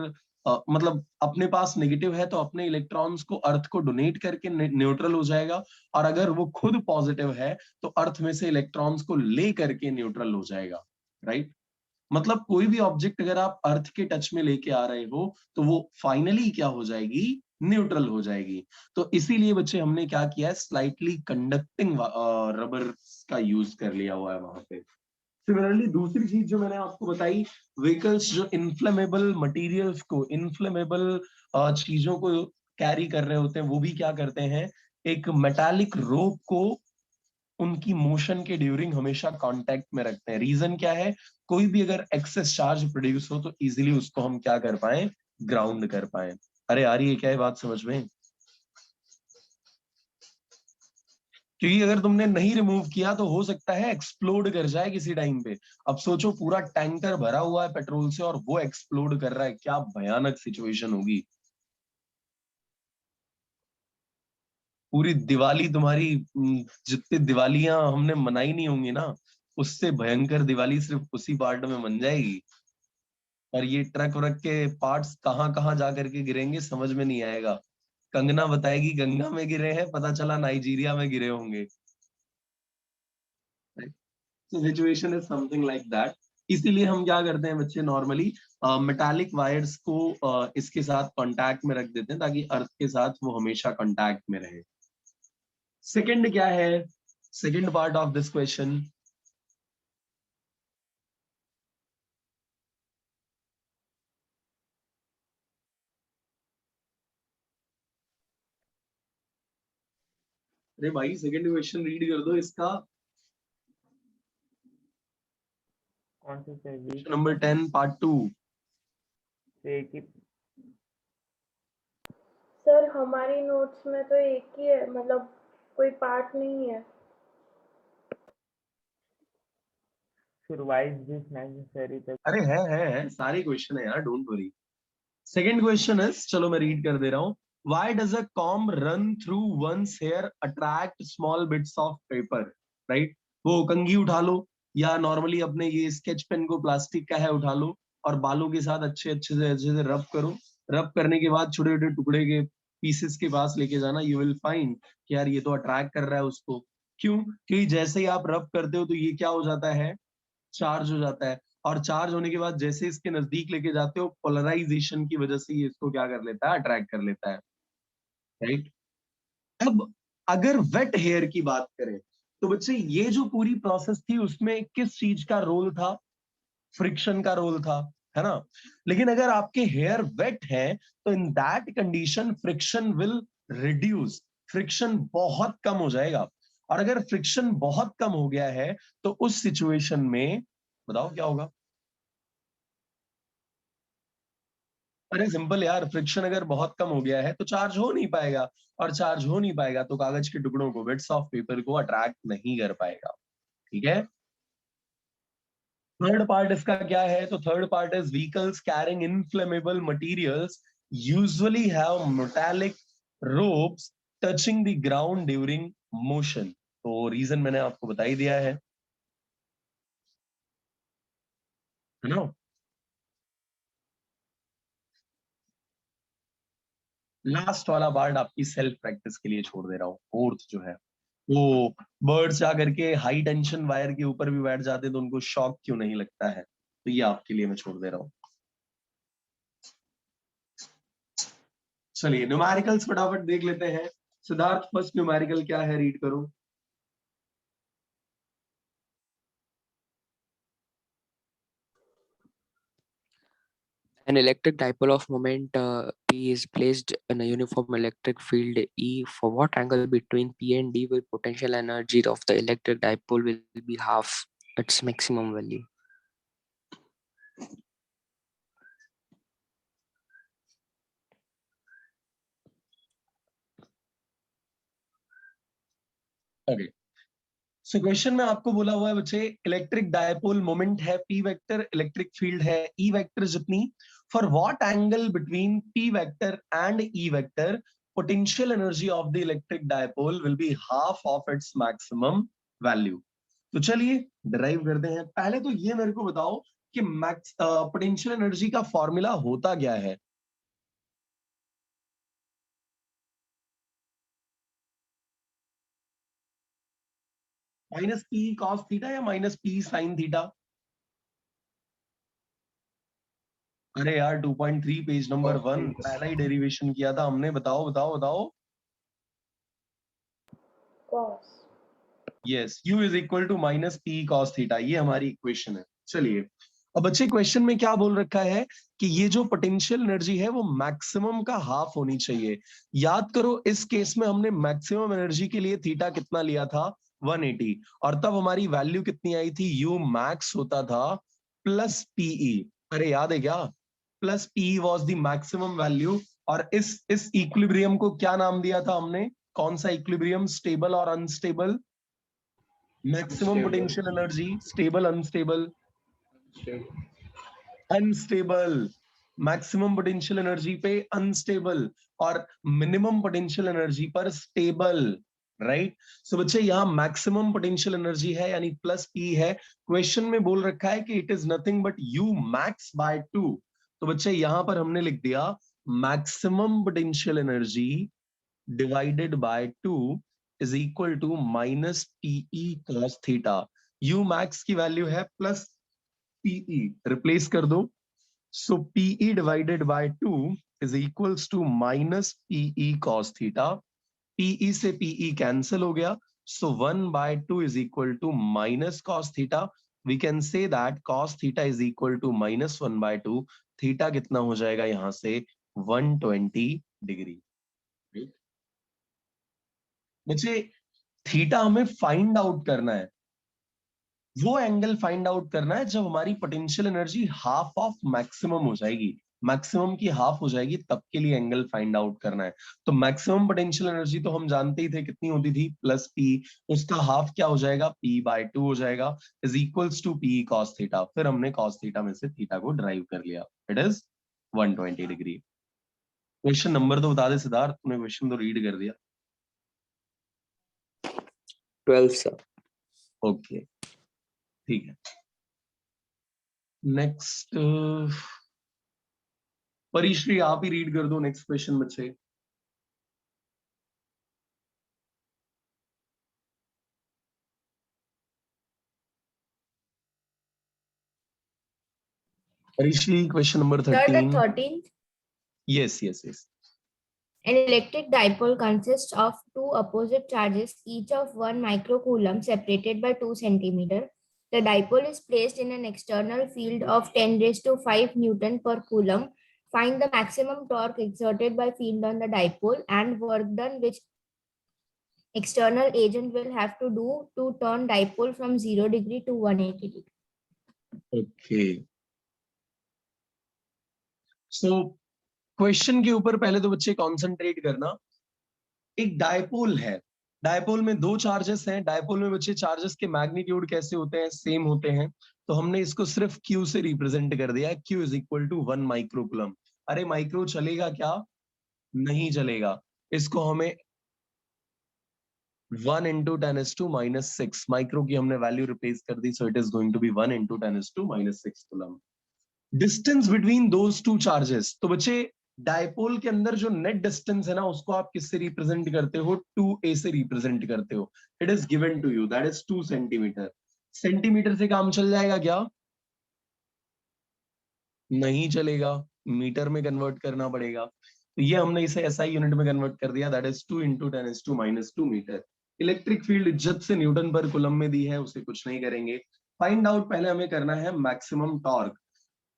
मतलब अपने पास नेगेटिव है तो अपने इलेक्ट्रॉन्स को अर्थ को डोनेट करके न्यूट्रल हो जाएगा, और अगर वो खुद पॉजिटिव है तो अर्थ में से इलेक्ट्रॉन्स को ले करके न्यूट्रल हो जाएगा, राइट। मतलब कोई भी ऑब्जेक्ट अगर आप अर्थ के टच में लेके आ रहे हो तो वो फाइनली क्या हो जाएगी, न्यूट्रल हो जाएगी। तो इसीलिए बच्चे हमने क्या किया है, स्लाइटली कंडक्टिंग रबर का यूज कर लिया हुआ है वहां पे। सिमिलरली दूसरी चीज जो मैंने आपको बताई, व्हीकल्स जो इन्फ्लेमेबल मटेरियल्स को, इन्फ्लेमेबल चीजों को कैरी कर रहे होते हैं, वो भी क्या करते हैं, एक मेटालिक रोप को उनकी मोशन के ड्यूरिंग हमेशा कांटेक्ट में रखते हैं। रीजन क्या है, कोई भी अगर एक्सेस चार्ज प्रोड्यूस हो तो इजीली उसको हम क्या कर पाए, ग्राउंड कर पाए। अरे यार ये क्या है, बात समझ में? क्योंकि अगर तुमने नहीं रिमूव किया तो हो सकता है एक्सप्लोड कर जाए किसी टाइम पे। अब सोचो पूरा टैंकर भरा हुआ है पेट्रोल से और वो एक्सप्लोड कर रहा है, क्या भयानक सिचुएशन होगी। पूरी दिवाली तुम्हारी, जितनी दिवालियां हमने मनाई नहीं होंगी ना, उससे भयंकर दिवाली सिर्फ उसी पार्ट में बन जाएगी। और ये ट्रक व्रक के पार्ट्स कहाँ कहाँ जा करके गिरेंगे समझ में नहीं आएगा। कंगना बताएगी गंगा में गिरे हैं, पता चला नाइजीरिया में गिरे होंगे। Situation is something like that. इसीलिए हम क्या करते हैं बच्चे, नॉर्मली मेटालिक वायर्स को इसके साथ कांटेक्ट में रख देते हैं ताकि अर्थ के साथ वो हमेशा कांटेक्ट में रहे। सेकंड क्या है, second part of this question, अरे भाई सेकंड क्वेश्चन रीड कर दो इसका।
कौन से चाहिए?
Number 10 part 2।
सर हमारी नोट्स में तो एक ही है, मतलब कोई पार्ट नहीं है।
फिर why is this necessary?
अरे है सारे क्वेश्चन है यार, don't worry. Second question is, चलो मैं रीड कर दे रहा हूँ। Why does a comb run through one's hair attract small bits of paper? Right? वो कंघी उठा लो या नॉर्मली अपने ये स्केच पेन को, प्लास्टिक का है, उठा लो और बालों के साथ अच्छे से रब करो। रब करने के बाद छोटे छोटे टुकड़े के पीसेस के पास लेके जाना, यू विल फाइंड कि यार ये तो अट्रैक्ट कर रहा है उसको। क्यों? क्योंकि जैसे ही आप रब करते हो तो ये क्या हो जाता है, चार्ज हो जाता है, और चार्ज होने के बाद जैसे इसके नजदीक लेके जाते हो, पोलराइजेशन की वजह से ये इसको क्या कर लेता है, अट्रैक्ट कर लेता है, राइट। अब अगर वेट हेयर की बात करें तो बच्चे ये जो पूरी प्रोसेस थी उसमें किस चीज का रोल था, फ्रिक्शन का रोल था, है ना। लेकिन अगर आपके हेयर वेट है तो in that condition friction will reduce, friction बहुत कम हो जाएगा। और अगर फ्रिक्शन बहुत कम हो गया है तो उस सिचुएशन में बताओ क्या होगा। अरे सिंपल यार, फ्रिक्शन अगर बहुत कम हो गया है तो चार्ज हो नहीं पाएगा, और चार्ज हो नहीं पाएगा तो कागज के टुकड़ों को, बिट्स ऑफ पेपर को अट्रैक्ट नहीं कर पाएगा, ठीक है। थर्ड पार्ट इसका क्या है, तो third part is vehicles carrying inflammable materials usually have metallic ropes touching the ground during motion. तो रीजन मैंने आपको बता ही दिया है ना। लास्ट वाला पार्ट आपकी सेल्फ प्रैक्टिस के लिए छोड़ दे रहा हूँ, फोर्थ जो है वो, बर्ड्स जाकर के हाई टेंशन वायर के ऊपर भी बैठ जाते तो उनको शॉक क्यों नहीं लगता है, तो ये आपके लिए मैं छोड़ दे रहा हूँ। चलिए न्यूमेरिकल्स फटाफट देख लेते हैं। सिद्धार्थ फर्स्ट न्यूमेरिकल क्या है, रीड करो।
An electric dipole of moment P is placed in a uniform electric field E. For what angle between P and D will potential energy of the electric dipole will be half its maximum value?
Okay, so question में आपको बोला हुआ है बच्चे, electric dipole moment है P vector, electric field है E vector जितनी, for what angle between P vector and E vector potential energy of the electric dipole will be half of its maximum value. तो चलिए derive करते हैं। पहले तो ये मेरे को बताओ कि मैक्स पोटेंशियल एनर्जी का फॉर्मूला होता क्या है? माइनस पी कॉस थीटा या माइनस पी साइन थीटा? अरे यार 2.3 पेज नंबर 1 पहला ही डेरिवेशन किया था हमने। बताओ बताओ बताओ।
cos.
Yes, u is equal to minus P cos theta, ये हमारी इक्वेशन है। चलिए अब बच्चे क्वेश्चन में क्या बोल रखा है कि ये जो पोटेंशियल एनर्जी है वो मैक्सिमम का हाफ होनी चाहिए। याद करो इस केस में हमने मैक्सिमम एनर्जी के लिए थीटा कितना लिया था? 180, और तब हमारी वैल्यू कितनी आई थी? u मैक्स होता था प्लस पीई। अरे याद है क्या? Plus P was the maximum value. और इस इक्विलिब्रियम को क्या नाम दिया था हमने? कौन सा इक्विलिब्रियम? स्टेबल और unstable? Maximum potential energy stable unstable? Unstable. Maximum potential energy पे अनस्टेबल और मिनिमम पोटेंशियल एनर्जी पर स्टेबल, राइट? सो बच्चे यहाँ मैक्सिमम पोटेंशियल एनर्जी है यानी प्लस पी है। क्वेश्चन में बोल रखा है कि it is nothing but U max by 2। तो बच्चे यहां पर हमने लिख दिया maximum potential energy divided by 2 is equal to minus PE cos theta. U max की वैल्यू है प्लस पीई, रिप्लेस कर दो। So PE divided by 2 is equals to minus PE cos theta. PE से पीई कैंसिल हो गया, so 1/2 is equal to minus cos theta. We can say that cos theta is equal to minus 1/2। Theta कितना हो जाएगा यहां से? 120 degree. बच्चे theta हमें फाइंड आउट करना है, वो एंगल फाइंड आउट करना है जब हमारी potential energy half of maximum हो जाएगी। मैक्सिमम की हाफ हो जाएगी तब के लिए एंगल फाइंड आउट करना है। तो मैक्सिमम पोटेंशियल एनर्जी तो हम जानते ही थे कितनी होती थी, प्लस पी। उसका हाफ क्या हो जाएगा? पी बाय 2 हो जाएगा, is equals to P cos theta. फिर हमने कॉस थीटा में से थीटा को ड्राइव कर लिया, it is 120 degree. Question number तो बता दे सिद्धार्थ, तूने क्वेश्चन तो रीड कर दिया।
12 sir.
ओके ठीक है। नेक्स्ट परिश्री आप ही रीड कर दो नेक्स्ट क्वेश्चन बच्चे। परिश्री question number
Sir, the
13।
13th.
Yes, yes, yes.
An electric dipole consists of two opposite charges, each of 1 microcoulomb, separated by 2 centimeter. The dipole is placed in an external field of 10⁵ Newton per coulomb. Find the maximum torque exerted by field on the dipole and work done which external agent will have to do to turn dipole from 0 degree to 180 degree.
Okay. So question के ऊपर पहले तो बच्चे concentrate करना। एक dipole है, dipole में दो चार्जेस हैं। डायपोल में बच्चे चार्जेस के मैग्नीट्यूड कैसे होते हैं? सेम होते हैं। तो हमने इसको सिर्फ Q से रिप्रेजेंट कर दिया, Q is equal to 1 microcoulomb. अरे माइक्रो चलेगा क्या? नहीं चलेगा। इसको हमें 1 इंटू 10⁻⁻⁶ माइक्रो की हमने वैल्यू रिप्लेस कर दी, so it is going to be 1 into 10⁻⁻⁶ coulomb. Distance between those two charges, तो बच्चे डायपोल के अंदर जो नेट डिस्टेंस है ना, उसको आप किससे रिप्रेजेंट करते हो? 2a से रिप्रेजेंट करते हो। It is given to you, that is 2 centimetre. Centimetre से काम चल जाएगा क्या? नहीं चलेगा, मीटर में कन्वर्ट करना पड़ेगा। तो ये हमने इसे एसआई यूनिट में कन्वर्ट कर दिया, that is 2 into 10⁻⁻² metre. Electric field इज्जत से न्यूटन पर कूलम में दी है, उसे कुछ नहीं करेंगे। फाइंड आउट पहले हमें करना है मैक्सिमम टॉर्क।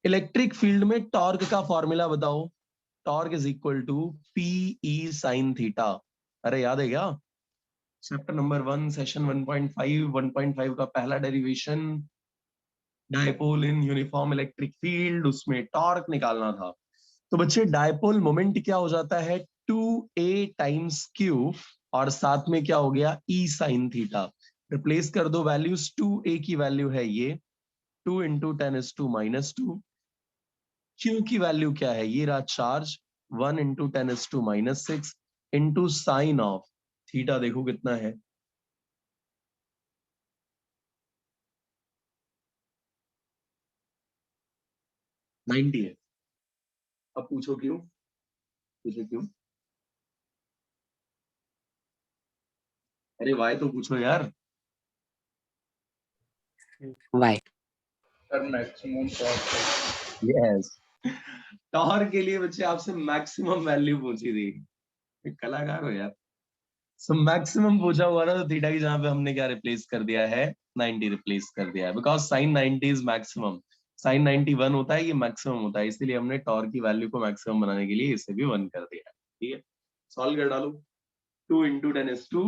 इलेक्ट्रिक फील्ड में टॉर्क का फॉर्मूला बताओ। Torque is equal to PE sine theta. अरे याद है क्या? चैप्टर नंबर 1 सेशन 1.5 का पहला derivation, dipole in uniform electric field, उसमें टॉर्क निकालना था। तो बच्चे डायपोल मोमेंट क्या हो जाता है? 2a टाइम्स q, और साथ में क्या हो गया? e sine theta. रिप्लेस कर दो वैल्यूज। 2a की वैल्यू है ये 2 इंटू 10⁻²। Q की वैल्यू क्या है? ये रहा charge 1 into 10⁻⁻⁶ into sine of theta. देखो कितना है, 90 है। अब पूछो क्यों, पूछो क्यों। अरे वाई तो पूछो यार।
Why?
Sir, maximum torque है।
यस, टॉर्क के लिए बच्चे आपसे मैक्सिमम वैल्यू पूछी थी, एक कलाकार हो यार। सो मैक्सिमम पूछा हुआ ना, तो थीटा की जहां पे हमने क्या रिप्लेस कर दिया है, 90 रिप्लेस कर दिया है, because sine 90 is maximum. Sine 91 होता है, ये मैक्सिमम होता है, इसलिए हमने टॉर्क की वैल्यू को मैक्सिमम बनाने के लिए इसे भी 1 कर दिया है। ठीक है, सॉल्व कर डालो। 2 into 10 is 2।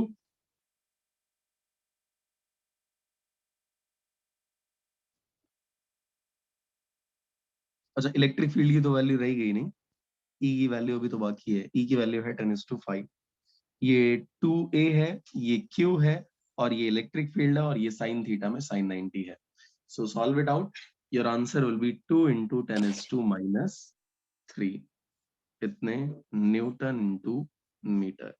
अच्छा, इलेक्ट्रिक फील्ड की तो वैल्यू रह गई नहीं, ई की वैल्यू अभी तो बाकी है। ई की वैल्यू है 10:5। ये 2a है, ये q है, और ये इलेक्ट्रिक फील्ड है, और ये साइन थीटा में साइन 90 है। सो solve it out, your answer will B 2 into 10⁻³ कितने, न्यूटन इंटू मीटर।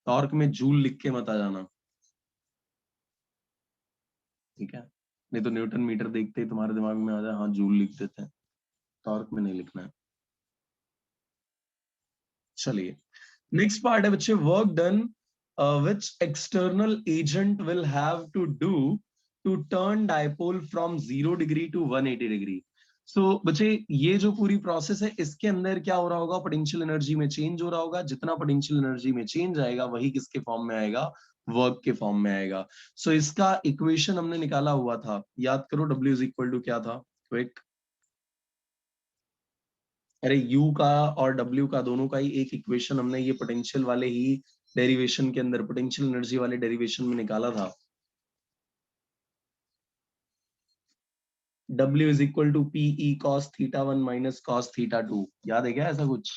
टॉर्क में जूल लिख के मत आ जाना, ठीक है, नहीं तो न्यूटन मीटर देखते ही तुम्हारे दिमाग में आ जाए हाँ जूल लिख देते हैं, टॉर्क में नहीं लिखना है। चलिए, नेक्स्ट पार्ट है बच्चे, work done which external agent will have to do to turn dipole from 0 degree to 180 degree। सो बच्चे ये जो पूरी प्रोसेस है, इसके अंदर क्या हो रहा होगा, पोटेंशियल एनर्जी में चेंज हो रहा होगा। जितना पोटेंशियल एनर्जी में चेंज आएगा वही किसके फॉर्म में आएगा, वर्क के फॉर्म में आएगा। सो इसका इक्वेशन हमने निकाला हुआ था, याद करो, W इज इक्वल टू क्या था, क्विक। अरे U का और W का दोनों का ही एक इक्वेशन हमने ये पोटेंशियल वाले ही डेरिवेशन के अंदर, पोटेंशियल एनर्जी वाले डेरिवेशन में निकाला था। W is equal to PE cos θ1 minus cos θ2, याद है क्या ऐसा कुछ?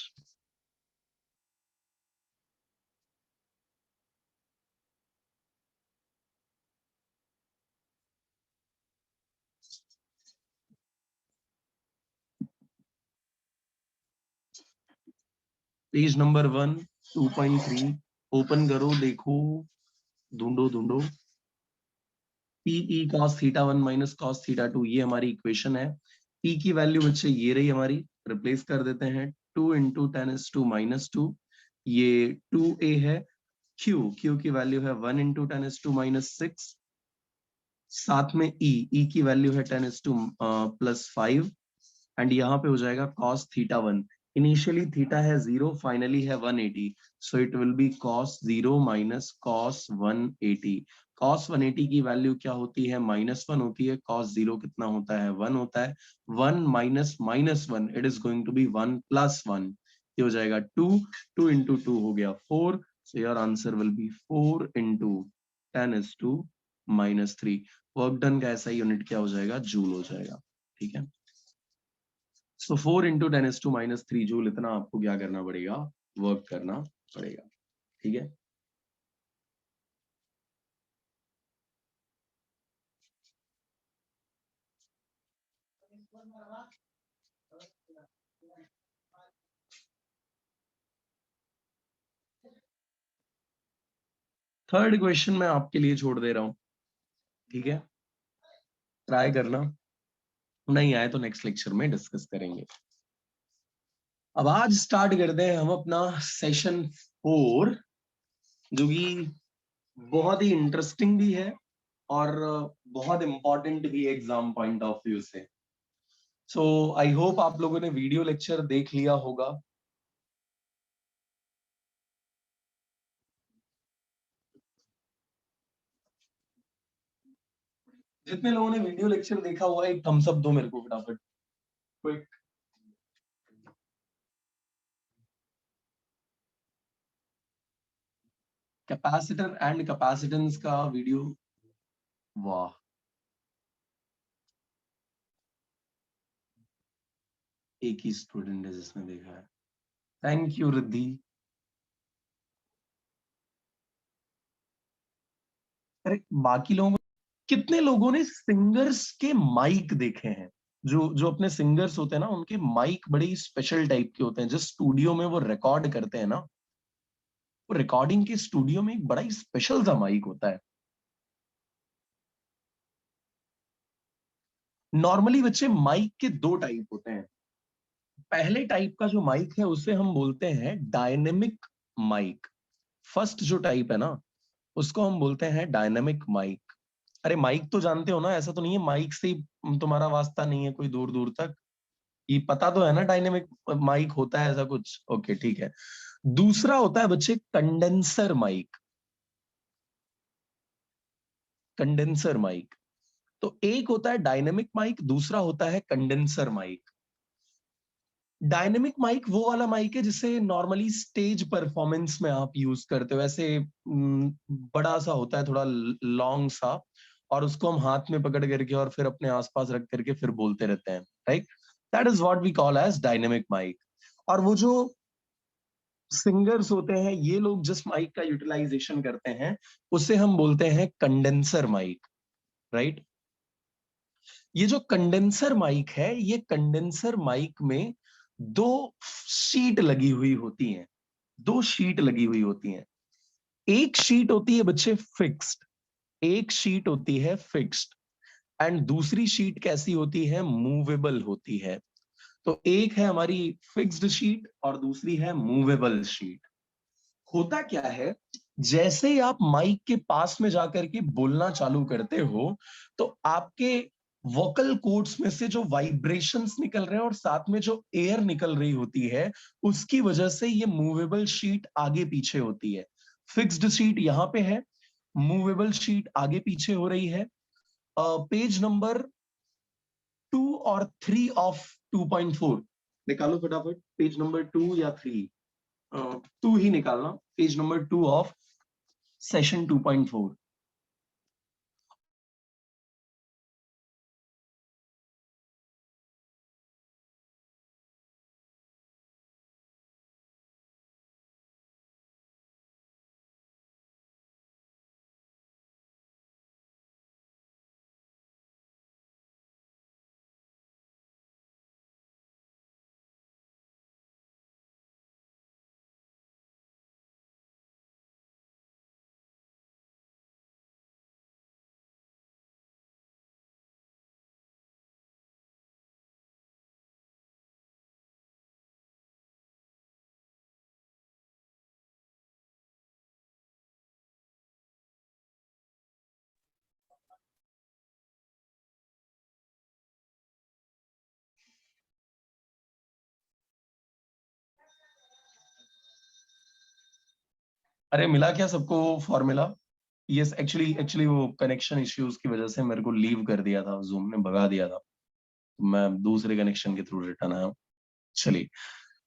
पेज नंबर 1 2.3 ओपन करो, देखो, ढूंढो ढूंढो। PE cos θ1 माइनस cos θ2, ये हमारी इक्वेशन है। P की वैल्यू बच्चे ये रही हमारी, रिप्लेस कर देते हैं, 2 into 10⁻², ये 2a है। Q की वैल्यू है 1 into 10⁻⁻6, साथ में E की वैल्यू है 10⁻+5, एंड यहाँ पे हो जाएगा cos θ1। इनिशियली थीटा है 0, फाइनली है 180, so it will B cos 0 minus cos 180। cos 180 की वैल्यू क्या होती है, -1 होती है। cos 0 कितना होता है, 1 होता है। 1 minus -1, it is going to be 1 + 1, ये हो जाएगा 2। 2 into 2 हो गया 4, so your answer will B 4 into 10⁻⁻3। Work done का ऐसा यूनिट क्या हो जाएगा, जूल हो जाएगा। ठीक है, सो 4 into 10⁻³ जूल, इतना आपको क्या करना पड़ेगा, वर्क करना पड़ेगा। ठीक है, थर्ड क्वेश्चन मैं आपके लिए छोड़ दे रहा हूं, ठीक है, ट्राई करना, नहीं आए तो नेक्स्ट लेक्चर में डिस्कस करेंगे। अब आज स्टार्ट करते हैं हम अपना सेशन 4, जो कि बहुत ही इंटरेस्टिंग भी है और बहुत इंपॉर्टेंट भी है एग्जाम पॉइंट ऑफ व्यू से। सो आई होप आप लोगों ने वीडियो लेक्चर देख लिया होगा। जितने लोगों ने वीडियो लेक्चर देखा हुआ है, एक थम्स अप दो मेरे को फटाफट, क्विक। कैपेसिटर एंड कैपेसिटेंस का वीडियो, वाह, एक ही स्टूडेंट है जिसने देखा है, थैंक यू रिद्धि। अरे बाकी लोगों को, कितने लोगों ने सिंगर्स के माइक देखे हैं, जो जो अपने सिंगर्स होते हैं ना, उनके माइक बड़े ही स्पेशल टाइप के होते हैं, जिस स्टूडियो में वो रिकॉर्ड करते हैं ना, वो रिकॉर्डिंग के स्टूडियो में एक बड़ा ही स्पेशल सा माइक होता है। नॉर्मली बच्चे माइक के दो टाइप होते हैं। पहले टाइप का जो माइक है उसे हम बोलते हैं डायनेमिक माइक। फर्स्ट जो टाइप है ना उसको हम बोलते हैं डायनेमिक माइक। अरे माइक तो जानते हो ना, ऐसा तो नहीं है माइक से ही तुम्हारा वास्ता नहीं है कोई दूर दूर तक, ये पता तो है ना डायनेमिक माइक होता है ऐसा कुछ। ओके ठीक है। दूसरा होता है बच्चे कंडेंसर माइक। कंडेंसर माइक, तो एक होता है डायनेमिक माइक, दूसरा होता है कंडेंसर माइक। डायनेमिक माइक वो वाला माइक है जिसे नॉर्मली स्टेज परफॉर्मेंस में आप यूज करते हो। ऐसे बड़ा सा होता है, थोड़ा लॉन्ग सा, और उसको हम हाथ में पकड़ करके और फिर अपने आसपास रख करके फिर बोलते रहते हैं, right. That is what we call as dynamic mic. और वो जो सिंगर्स होते हैं ये लोग जिस माइक का यूटिलाइजेशन करते हैं उसे हम बोलते हैं कंडेंसर माइक, राइट। ये जो कंडेंसर माइक है, ये कंडेंसर माइक में दो शीट लगी हुई होती हैं। दो शीट लगी हुई होती हैं। एक शीट होती है बच्चे फिक्स्ड, एक शीट होती है फिक्स्ड, एंड दूसरी शीट कैसी होती है, मूवेबल होती है। तो एक है हमारी फिक्स्ड शीट और दूसरी है मूवेबल शीट। होता क्या है, जैसे ही आप माइक के पास में जाकर के बोलना चालू करते हो तो आपके वोकल कोड्स में से जो वाइब्रेशंस निकल रहे हैं और साथ में जो एयर निकल रही होती है उसकी वजह से ये मूवेबल शीट आगे पीछे होती है। फिक्स्ड शीट यहां पे है, मूवेबल शीट आगे पीछे हो रही है। पेज नंबर 2 और 3 ऑफ 2.4 निकालो फटाफट, पेज नंबर 2 या 3, 2 ही निकालना, पेज नंबर 2 ऑफ सेशन 2.4। अरे मिला क्या सबको फॉर्मूला? यस, एक्चुअली एक्चुअली वो कनेक्शन इश्यूज की वजह से मेरे को लीव कर दिया था, जूम ने भगा दिया था, तो मैं दूसरे कनेक्शन के थ्रू रिटर्न आया हूँ। चलिए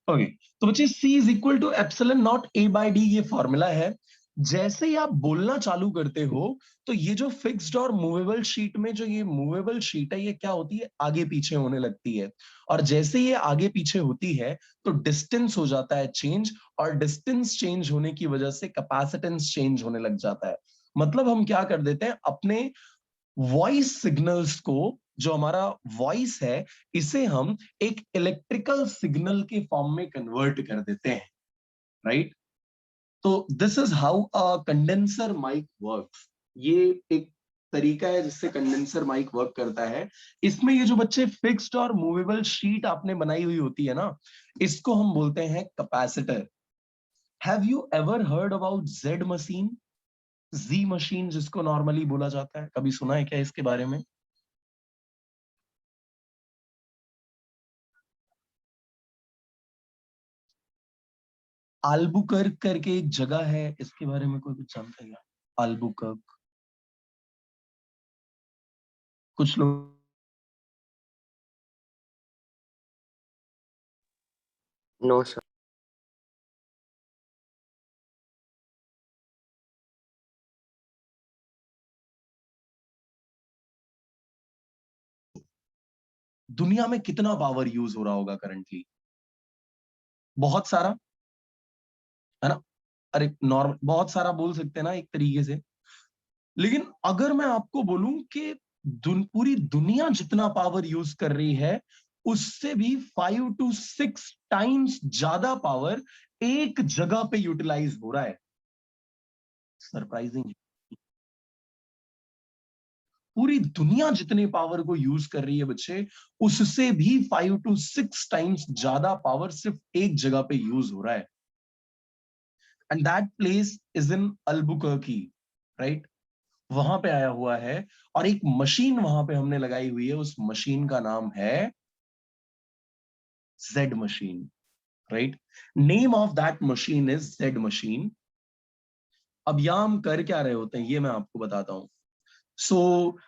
ओके, तो बच्चे C is equal to epsilon not A by D ये फॉर्मूला है। जैसे ही आप बोलना चालू करते हो तो ये जो फिक्स्ड और मूवेबल शीट में जो ये मूवेबल शीट है ये क्या होती है, आगे पीछे होने लगती है। और जैसे ये आगे पीछे होती है तो डिस्टेंस हो जाता है चेंज, और डिस्टेंस चेंज होने की वजह से कैपेसिटेंस चेंज होने लग जाता है। मतलब हम क्या कर देते हैं, अपने वॉइस सिग्नल्स को, जो हमारा वॉइस है, इसे हम एक इलेक्ट्रिकल सिग्नल के फॉर्म में कन्वर्ट कर देते हैं, राइट। तो this is how a condenser mic works. ये एक तरीका है जिससे कंडेंसर माइक वर्क करता है। इसमें ये जो बच्चे फिक्स्ड और मूवेबल शीट आपने बनाई हुई होती है ना, इसको हम बोलते हैं capacitor. Have you ever heard about Z machine, G machine जिसको नॉर्मली बोला जाता है, कभी सुना है क्या इसके बारे में? आल्बुकर्क करके एक जगह है, इसके बारे में कोई कुछ जानता है क्या? आल्बुकर्क, कुछ लोग।
No, sir.
दुनिया में कितना पावर यूज हो रहा होगा करंटली? बहुत सारा, है ना। अरे नॉर्मल बहुत सारा बोल सकते हैं ना एक तरीके से। लेकिन अगर मैं आपको बोलूं कि पूरी दुनिया जितना पावर यूज कर रही है उससे भी 5 to 6 टाइम्स ज्यादा पावर एक जगह पे यूटिलाइज हो रहा है। सरप्राइजिंग। पूरी दुनिया जितने पावर को यूज कर रही है बच्चे, उससे भी 5 to 6 टाइम्स ज्यादा पावर सिर्फ एक जगह पे यूज हो रहा है, and that place is in Albuquerque, right? वहां पे आया हुआ है, और एक मशीन वहां पे हमने लगाई हुई है, उस मशीन का नाम है Z machine, right? Name of that machine is Z machine. अब यहां हम कर क्या रहे होते हैं ये मैं आपको बताता हूं। सो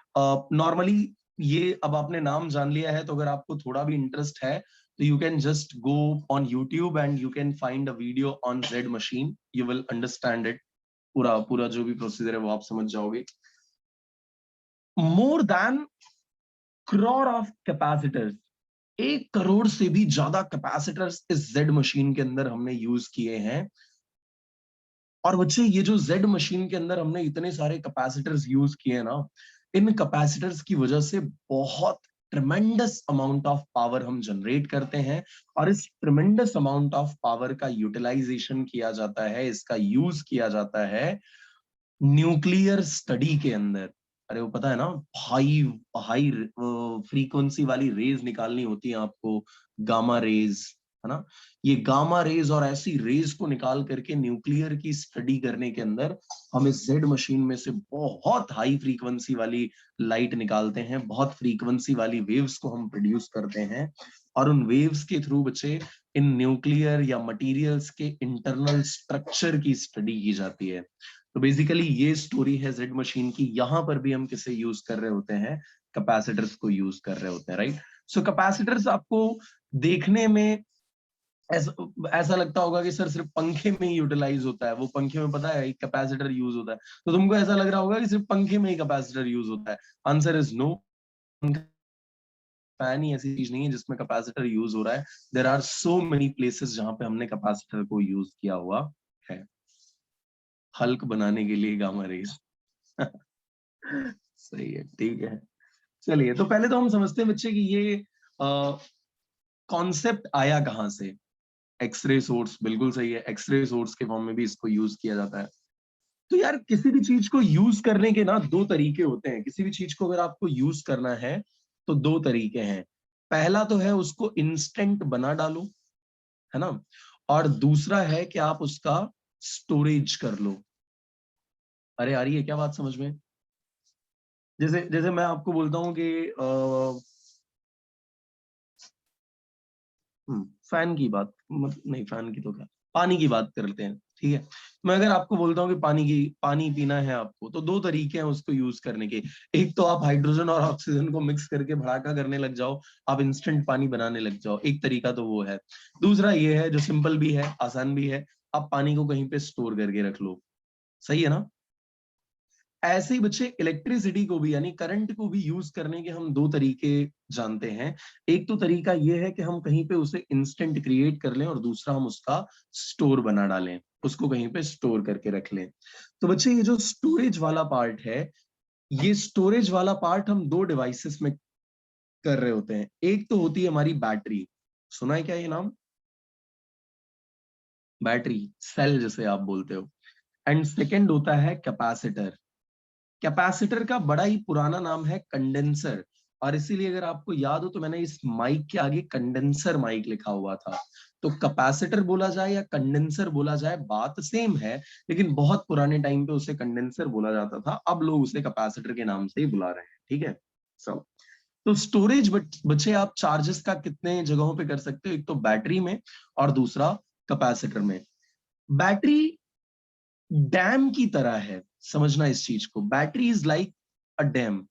नॉर्मली ये अब आपने नाम जान लिया है, तो अगर आपको थोड़ा भी इंटरेस्ट है तो you can just go on YouTube and you can find a video on Z machine, you will understand it. पूरा पूरा जो भी प्रोसीजर है वो आप समझ जाओगे। More than crore of capacitors, 1 crore से भी ज्यादा कैपेसिटर्स इस जेड मशीन के अंदर हमने यूज किए हैं। और बच्चे ये जो जेड मशीन के अंदर हमने इतने सारे कैपेसिटर्स यूज किए ना, इन कैपेसिटर्स की वजह से बहुत ट्रिमेंडस अमाउंट ऑफ पावर हम जनरेट करते हैं, और इस ट्रिमेंडस अमाउंट ऑफ पावर का यूटिलाइजेशन किया जाता है, इसका यूज किया जाता है न्यूक्लियर स्टडी के अंदर। अरे वो पता है ना, हाई हाई फ्रीक्वेंसी वाली रेज निकालनी होती है आपको, गामा रेज, है ना? ये गामा रेज और ऐसी रेज को निकाल करके न्यूक्लियर की स्टडी करने के अंदर हम इस जेड मशीन में से बहुत हाई फ्रीक्वेंसी वाली लाइट निकालते हैं, बहुत फ्रीक्वेंसी वाली वेव्स को हम प्रोड्यूस करते हैं, और उन वेव्स के थ्रू बच्चे इन न्यूक्लियर या मटेरियल्स के इंटरनल स्ट्रक्चर की स्टडी की जाती है। तो बेसिकली ये स्टोरी है जेड मशीन की। यहां पर भी हम किसे यूज कर रहे होते हैं, कैपेसिटर्स को यूज कर रहे होते हैं, राइट? सो कैपेसिटर्स आपको देखने में ऐसा लगता होगा कि सर सिर्फ पंखे में ही यूटिलाइज होता है, वो पंखे में पता है एक कैपेसिटर यूज होता है, तो तुमको ऐसा लग रहा होगा कि सिर्फ पंखे में ही कैपेसिटर यूज होता है। आंसर इज नो, फैन ही ऐसी चीज नहीं है जिसमें कैपेसिटर यूज हो रहा है। There are so many places जहां पे हमने कैपेसिटर को यूज किया हुआ है, हल्क बनाने के लिए गामा रेज। सही है, ठीक है। चलिए, तो पहले तो हम समझते हैं बच्चे कि ये कॉन्सेप्ट आया कहां से। एक्सरे सोर्स, बिल्कुल सही है, एक्सरे सोर्स के फॉर्म में भी इसको यूज किया जाता है। तो यार किसी भी चीज को यूज करने के ना 2 तरीके होते हैं। किसी भी चीज को अगर आपको यूज करना है तो 2 तरीके हैं। पहला तो है उसको इंस्टेंट बना डालो, है ना? और दूसरा है कि आप उसका स्टोरेज कर लो। अरे आ रही है क्या बात समझ में? जैसे जैसे मैं आपको बोलता हूं कि फैन की बात नहीं, फैन की तो क्या, पानी की बात करते हैं, ठीक है? मैं अगर आपको बोलता हूँ कि पानी पीना है आपको, तो 2 तरीके हैं उसको यूज करने के। एक तो आप हाइड्रोजन और ऑक्सीजन को मिक्स करके भड़ाका करने लग जाओ, आप इंस्टेंट पानी बनाने लग जाओ, एक तरीका तो वो है। दूसरा ये है जो सिंपल भी है, आसान भी है, आप पानी को कहीं पे स्टोर करके रख लो। सही है ना? ऐसे ही बच्चे इलेक्ट्रिसिटी को भी यानी करंट को भी यूज करने के हम 2 तरीके जानते हैं। एक तो तरीका यह है कि हम कहीं पे उसे इंस्टेंट क्रिएट कर लें, और दूसरा हम उसका स्टोर बना डालें, उसको कहीं पे स्टोर करके रख लें। तो बच्चे ये जो स्टोरेज वाला पार्ट है, ये स्टोरेज वाला पार्ट हम 2 डिवाइसेस में कर रहे होते हैं। एक तो होती है हमारी बैटरी, सुना है क्या ये नाम? बैटरी सेल जिसे आप बोलते हो। एंड सेकेंड होता है कैपेसिटर। कैपेसिटर का बड़ा ही पुराना नाम है कंडेंसर, और इसीलिए अगर आपको याद हो तो मैंने इस माइक के आगे कंडेंसर माइक लिखा हुआ था। तो कैपेसिटर बोला जाए या कंडेंसर बोला जाए, बात सेम है, लेकिन बहुत पुराने टाइम पे उसे कंडेंसर बोला जाता था, अब लोग उसे कैपेसिटर के नाम से ही बुला रहे हैं, ठीक है? सब तो स्टोरेज बच्चे आप चार्जेस का कितने जगहों पे कर सकते हो, एक तो बैटरी में और दूसरा कैपेसिटर में। बैटरी डैम की तरह है, समझना इस चीज को। Battery is like a dam,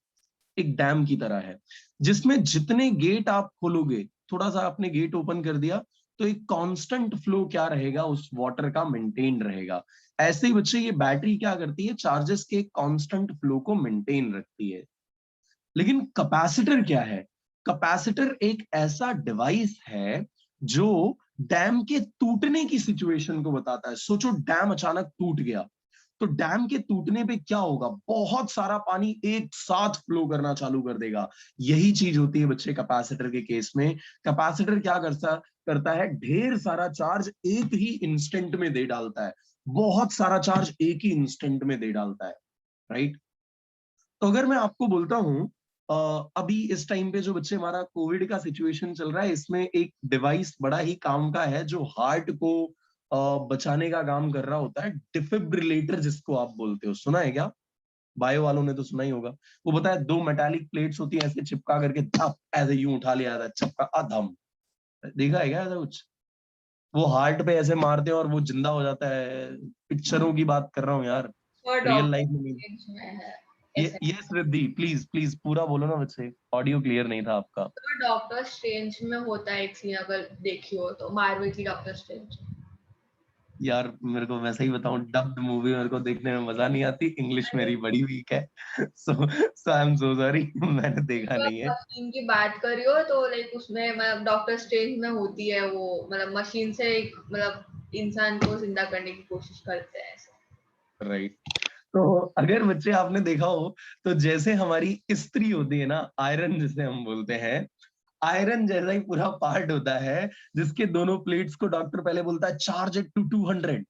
एक डैम की तरह है, जिसमें जितने गेट आप खोलोगे, थोड़ा सा आपने गेट ओपन कर दिया तो एक कांस्टेंट फ्लो क्या रहेगा, उस वाटर का मेंटेन रहेगा। ऐसे ही बच्चे ये बैटरी क्या करती है, चार्जेस के कांस्टेंट फ्लो को मेंटेन रखती है। लेकिन कैपेसिटर क्या है? कैपेसिटर एक ऐसा डिवाइस है जो डैम के टूटने की सिचुएशन को बताता है। सोचो डैम अचानक टूट गया, तो डैम के टूटने पे क्या होगा, बहुत सारा पानी एक साथ फ्लो करना चालू कर देगा। यही चीज होती है बच्चे कैपेसिटर के केस में। कैपेसिटर क्या करता है, ढेर सारा चार्ज एक ही इंस्टेंट में दे डालता है, बहुत सारा चार्ज एक ही इंस्टेंट में दे डालता है, राइट? तो अगर मैं आपको बोलता हूँ अभी इस टाइम पे जो बच्चे हमारा कोविड का सिचुएशन चल रहा है, इसमें एक डिवाइस बड़ा ही काम का है जो हार्ट को बचाने का काम कर रहा होता है, डिफिब्रिलेटर जिसको आप बोलते हो। सुना है क्या? बायो वालों ने तो सुना ही होगा। वो बताया 2 मेटालिक प्लेट्स होती है, ऐसे चिपका करके धप ऐसे यूं उठा लिया जाता है, चपका अधम। देखा है क्या ऐसा कुछ? वो हार्ट पे ऐसे मारते हैं और वो जिंदा हो जाता है। पिक्चरों की बात कर रहा हूँ यार, रियल लाइफ में नहीं। यस रिद्धि, प्लीज प्लीज पूरा बोलो ना बच्चे, ऑडियो क्लियर नहीं था आपका।
तो डॉक्टर स्ट्रेंज में होता है एक सीन, अगर देखी हो तो, मार्वल की डॉक्टर स्ट्रेंज।
यार मेरे को वैसे ही बताऊं, डब्ड मूवी मेरे को देखने में मजा नहीं आती, इंग्लिश मेरी बड़ी वीक है। सो आई एम सो सॉरी, मैंने देखा
तो
नहीं है।
मशीन की बात करी हो तो लाइक उसमें मतलब डॉक्टर स्ट्रेंज में होती है वो, मतलब मशीन से एक मतलब इंसान को जिंदा करने की कोशिश करते हैं ऐसे।
राइट। तो अगर बच्चे आपने देखा हो तो जैसे हमारी स्त्री होती है ना, आयरन जिसे हम बोलते हैं, आयरन जैसा ही पूरा पार्ट होता है जिसके दोनों प्लेट्स को डॉक्टर पहले बोलता है चार्ज इट टू 200।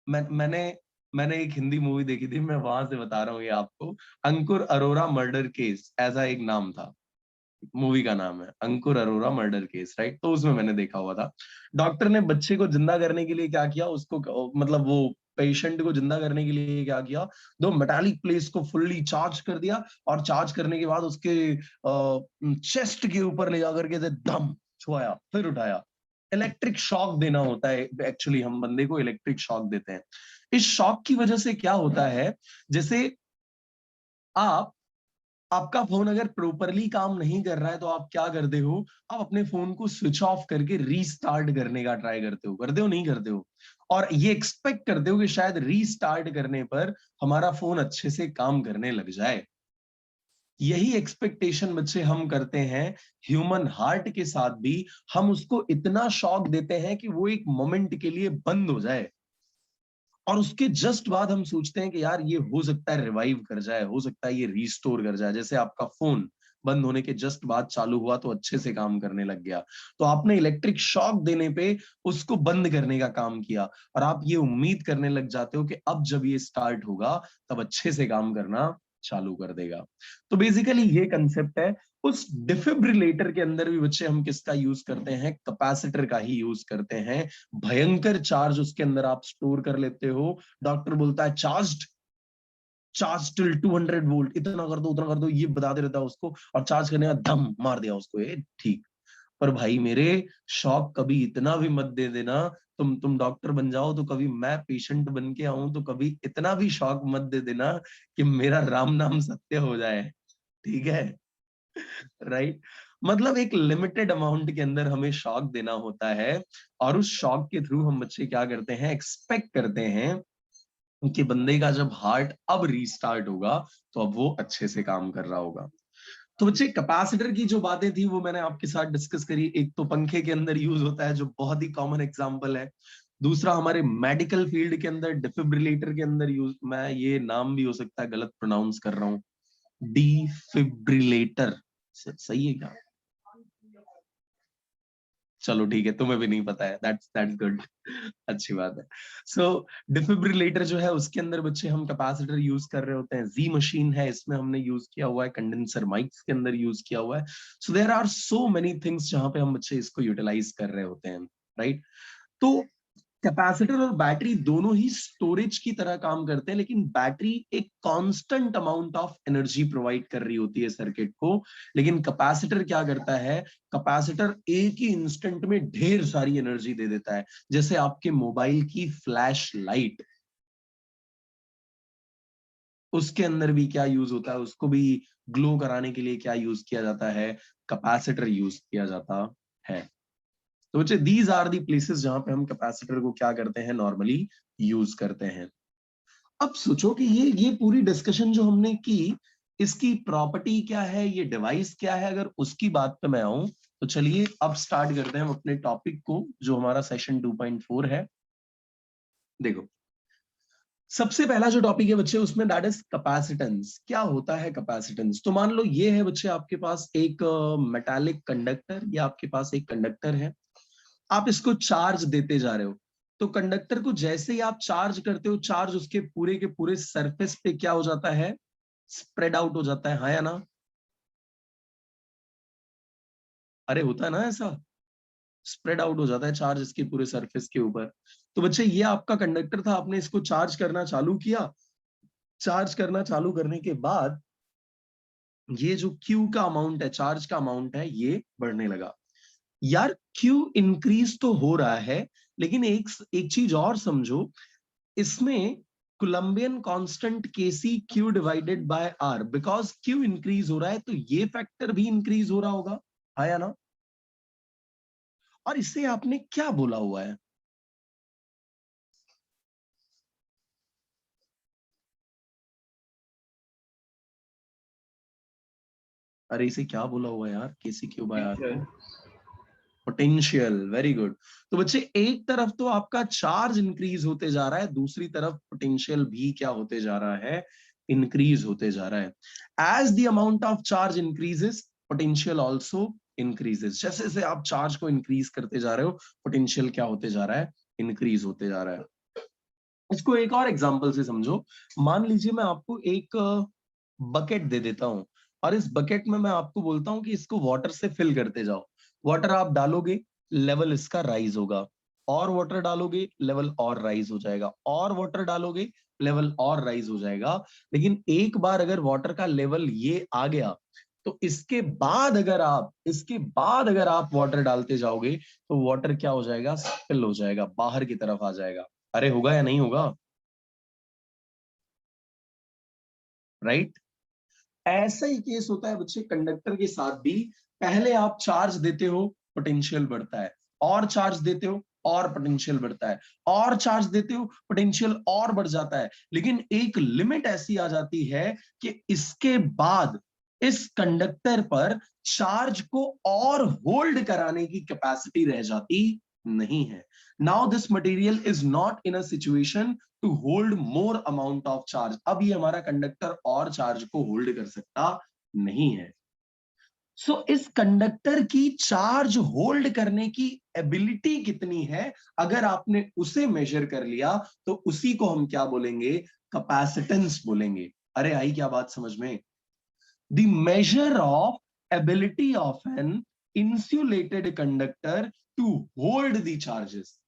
मैंने एक हिंदी मूवी देखी थी, मैं वहां से बता रहा हूँ ये आपको। अंकुर अरोरा मर्डर केस ऐसा एक नाम था, मूवी का नाम है अंकुर अरोरा मर्डर केस, राइट। तो उसमें मैंने देखा हुआ था, डॉक्टर ने बच्चे को जिंदा करने के लिए क्या किया, उसको मतलब वो पेशेंट को जिंदा करने के लिए क्या किया, 2 मेटालिक प्लेट्स को फुल्ली चार्ज कर दिया, और चार्ज करने के बाद उसके चेस्ट के ऊपर ले जाकर के दम छुआया, फिर उठाया। इलेक्ट्रिक शॉक देना होता है एक्चुअली, हम बंदे को इलेक्ट्रिक शॉक देते हैं। इस शॉक की वजह से क्या होता है, जैसे आपका फोन अगर प्रॉपरली काम नहीं कर रहा है तो आप क्या करते हो, आप अपने फोन को स्विच ऑफ करके रीस्टार्ट करने का ट्राई करते हो नहीं करते हो, और ये एक्सपेक्ट करते हो कि शायद रीस्टार्ट करने पर हमारा फोन अच्छे से काम करने लग जाए। यही एक्सपेक्टेशन बच्चे हम करते हैं ह्यूमन हार्ट के साथ भी। हम उसको इतना शॉक देते हैं कि वो एक मोमेंट के लिए बंद हो जाए, और उसके जस्ट बाद हम सोचते हैं कि यार ये हो सकता है रिवाइव कर जाए, हो सकता है ये रिस्टोर कर जाए। जैसे आपका फोन बंद होने के जस्ट बाद चालू हुआ तो अच्छे से काम करने लग गया, तो आपने इलेक्ट्रिक शॉक देने पे उसको बंद करने का काम किया, और आप ये उम्मीद करने लग जाते हो कि अब जब ये स्टार्ट होगा तब अच्छे से काम करना चालू कर देगा। तो बेसिकली ये कंसेप्ट है। उस डिफिब्रिलेटर के अंदर भी बच्चे हम किसका यूज करते हैं, कैपेसिटर का ही यूज करते हैं। भयंकर चार्ज उसके अंदर आप स्टोर कर लेते हो। डॉक्टर बोलता है चार्ज टिल 200 वोल्ट, इतना कर दो उतना कर दो, ये बताते रहता है उसको, और चार्ज करने का दम मार दिया उसको, ये ठीक। पर भाई मेरे, शॉक कभी इतना भी मत दे देना, तुम डॉक्टर बन जाओ तो कभी मैं पेशेंट बन के आऊं तो कभी इतना भी शॉक मत दे देना कि मेरा राम नाम सत्य हो जाए, ठीक है? राइट। मतलब एक लिमिटेड अमाउंट के अंदर हमें शॉक देना होता है, और उस शॉक के थ्रू हम बच्चे क्या करते हैं, एक्सपेक्ट करते हैं कि बंदे का जब हार्ट अब रीस्टार्ट होगा तो अब वो अच्छे से काम कर रहा होगा। तो बच्चे कैपेसिटर की जो बातें थी वो मैंने आपके साथ डिस्कस करी। एक तो पंखे के अंदर यूज होता है जो बहुत ही कॉमन एग्जांपल है, दूसरा हमारे मेडिकल फील्ड के अंदर डिफिब्रिलेटर के अंदर यूज, मैं ये नाम भी हो सकता है गलत प्रोनाउंस कर रहा हूँ, डिफिब्रिलेटर सही है क्या? चलो ठीक है, तुम्हें भी नहीं पता है, दैट्स गुड, अच्छी बात है। सो डिफिब्रिलेटर जो है उसके अंदर बच्चे हम कैपेसिटर यूज कर रहे होते हैं। जी मशीन है, इसमें हमने यूज किया हुआ है, कंडेंसर माइक्स के अंदर यूज किया हुआ है। So there are so many things जहां पे हम बच्चे इसको यूटिलाइज कर रहे होते हैं, राइट। तो कैपेसिटर और बैटरी दोनों ही स्टोरेज की तरह काम करते हैं, लेकिन बैटरी एक constant amount of energy provide कर रही होती है सर्किट को, लेकिन कैपेसिटर क्या करता है, कैपेसिटर एक ही इंस्टेंट में ढेर सारी एनर्जी दे देता है। जैसे आपके मोबाइल की फ्लैश लाइट, उसके अंदर भी क्या यूज होता है, उसको भी ग्लो कराने के लिए क्या यूज किया जाता है, कैपेसिटर यूज किया जाता है। तो बच्चे दीज आर दी प्लेसेस जहां पे हम कैपेसिटर को क्या करते हैं, नॉर्मली यूज करते हैं। अब सोचो कि ये पूरी डिस्कशन जो हमने की, इसकी प्रॉपर्टी क्या है, ये डिवाइस क्या है, अगर उसकी बात पे मैं आऊं तो चलिए अब स्टार्ट करते हैं हम अपने टॉपिक को, जो हमारा सेशन 2.4 है। देखो, सबसे पहला जो टॉपिक है बच्चे उसमें दैट इज कैपेसिटेंस। क्या होता है कैपेसिटेंस? तो मान लो ये है बच्चे आपके पास एक मेटालिक कंडक्टर, या आपके पास एक कंडक्टर है, आप इसको चार्ज देते जा रहे हो। तो कंडक्टर को जैसे ही आप चार्ज करते हो, चार्ज उसके पूरे के पूरे सरफेस पे क्या हो जाता है, स्प्रेड आउट हो जाता है, हाँ या ना? अरे होता है ना ऐसा, स्प्रेड आउट हो जाता है चार्ज इसके पूरे सरफेस के ऊपर। तो बच्चे ये आपका कंडक्टर था, आपने इसको चार्ज करना चालू किया, चार्ज करना चालू करने के बाद ये जो Q का अमाउंट है, चार्ज का अमाउंट है, ये बढ़ने लगा। यार Q इंक्रीज तो हो रहा है, लेकिन एक चीज और समझो, इसमें Columbian constant Kc Q divided by R, because Q increase हो रहा है तो ये फैक्टर भी इंक्रीज हो रहा होगा, है या ना? और इससे आपने क्या बोला हुआ है? अरे इसे क्या बोला हुआ है यार, Kc Q बाय R को? Potential, very good. तो बच्चे एक तरफ तो आपका चार्ज इंक्रीज होते जा रहा है, दूसरी तरफ पोटेंशियल भी क्या होते जा रहा है, इंक्रीज होते जा रहा है। As the amount of charge increases, potential also increases. जैसे जैसे आप चार्ज को इंक्रीज करते जा रहे हो, पोटेंशियल क्या होते जा रहा है, इंक्रीज होते जा रहा है। इसको एक और एग्जांपल से समझो। मान लीजिए मैं आपको एक बकेट दे देता हूं, और इस बकेट में मैं आपको बोलता हूं कि इसको वाटर से फिल करते जाओ। वाटर आप डालोगे, लेवल इसका राइज होगा, और वाटर डालोगे, लेवल और राइज हो जाएगा, और वाटर डालोगे, लेवल और राइज हो जाएगा। लेकिन एक बार अगर वाटर का लेवल ये आ गया, तो इसके बाद अगर आप वाटर डालते जाओगे, तो वाटर क्या हो जाएगा, स्पिल हो जाएगा, बाहर की तरफ आ जाएगा। अरे होगा या नहीं होगा? राइट? ऐसा ही केस होता है बच्चे कंडक्टर के साथ भी। पहले आप चार्ज देते हो, पोटेंशियल बढ़ता है, और चार्ज देते हो और पोटेंशियल बढ़ता है, और चार्ज देते हो, पोटेंशियल और बढ़ जाता है। लेकिन एक लिमिट ऐसी आ जाती है कि इसके बाद इस कंडक्टर पर चार्ज को और होल्ड कराने की कैपेसिटी रह जाती नहीं है। Now this material is not in a situation to hold more amount of charge. अब ये हमारा कंडक्टर और चार्ज को होल्ड कर सकता नहीं है। सो इस कंडक्टर की चार्ज होल्ड करने की एबिलिटी कितनी है, अगर आपने उसे मेजर कर लिया, तो उसी को हम क्या बोलेंगे, कैपेसिटेंस बोलेंगे। अरे आई क्या बात समझ में? The measure of ability of an insulated conductor to hold the charges.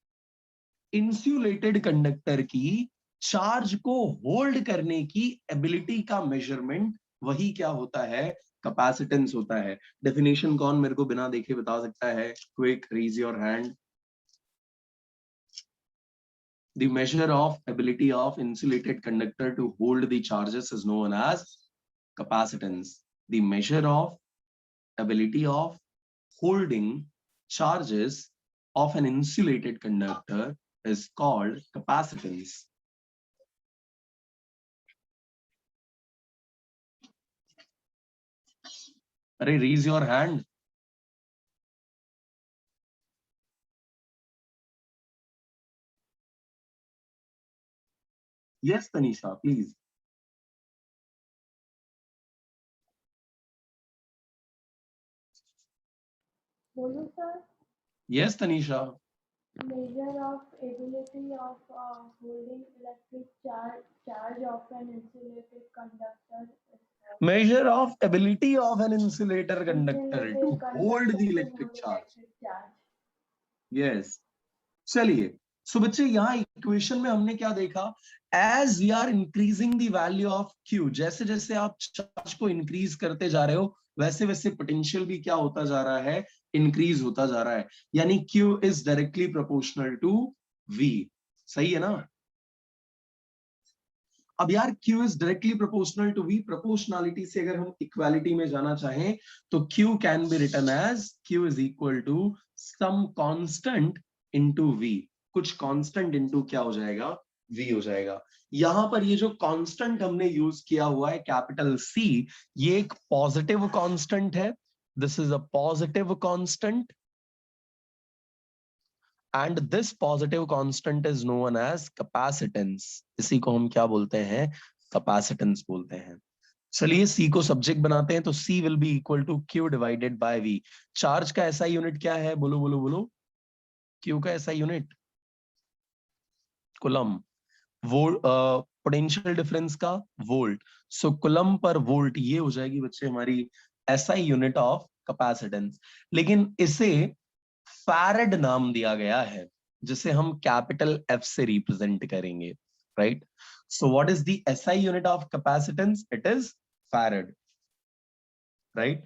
Insulated conductor की चार्ज को होल्ड करने की एबिलिटी का मेजरमेंट वही क्या होता है, कैपेसिटेंस होता है। डेफिनेशन कौन मेरे को बिना देखे बता सकता है? Quick, raise your hand. The measure of ability of insulated conductor to hold the charges is known as capacitance. The measure of ability of holding charges of an insulated conductor is called capacitance. Arey, raise your hand. Yes, Tanisha, please.
बोलो sir.
Yes, Tanisha.
Measure of ability of holding electric charge of an insulated conductor is
Measure of ability of an insulator conductor to
insulated
hold
conductor
the
to
electric
hold
charge.
electric charge.
Yes. चलिए, सो बच्चे यहाँ equation में हमने क्या देखा, as we are increasing the value of Q, जैसे जैसे आप चार्ज को इंक्रीज करते जा रहे हो, वैसे वैसे पोटेंशियल भी क्या होता जा रहा है, इंक्रीज होता जा रहा है। यानी Q is directly proportional to V। सही है ना? अब यार Q is directly proportional to V, proportionality से अगर हम इक्वालिटी में जाना चाहें, तो Q can be written as Q is equal to some constant into V। कुछ कांस्टेंट इनटू क्या हो जाएगा, V हो जाएगा। यहां पर ये जो कांस्टेंट हमने यूज किया हुआ है कैपिटल C, ये एक पॉजिटिव कांस्टेंट है। This is a positive constant, and this positive constant is known as capacitance। इसी को हम क्या बोलते हैं, capacitance बोलते हैं। चलिए C को सब्जेक्ट बनाते हैं, तो C will be equal to Q divided by V। Charge का SI यूनिट क्या है, बोलो बोलो बोलो। Q का SI यूनिट कूलम, वो पोटेंशियल डिफरेंस का वोल्ट, सो कुलम पर वोल्ट ये हो जाएगी बच्चे हमारी एसआई यूनिट ऑफ कैपेसिटेंस। लेकिन इसे फैरड नाम दिया गया है जिसे हम कैपिटल एफ से रिप्रेजेंट करेंगे, right? So what is the SI unit of capacitance? It is farad, right?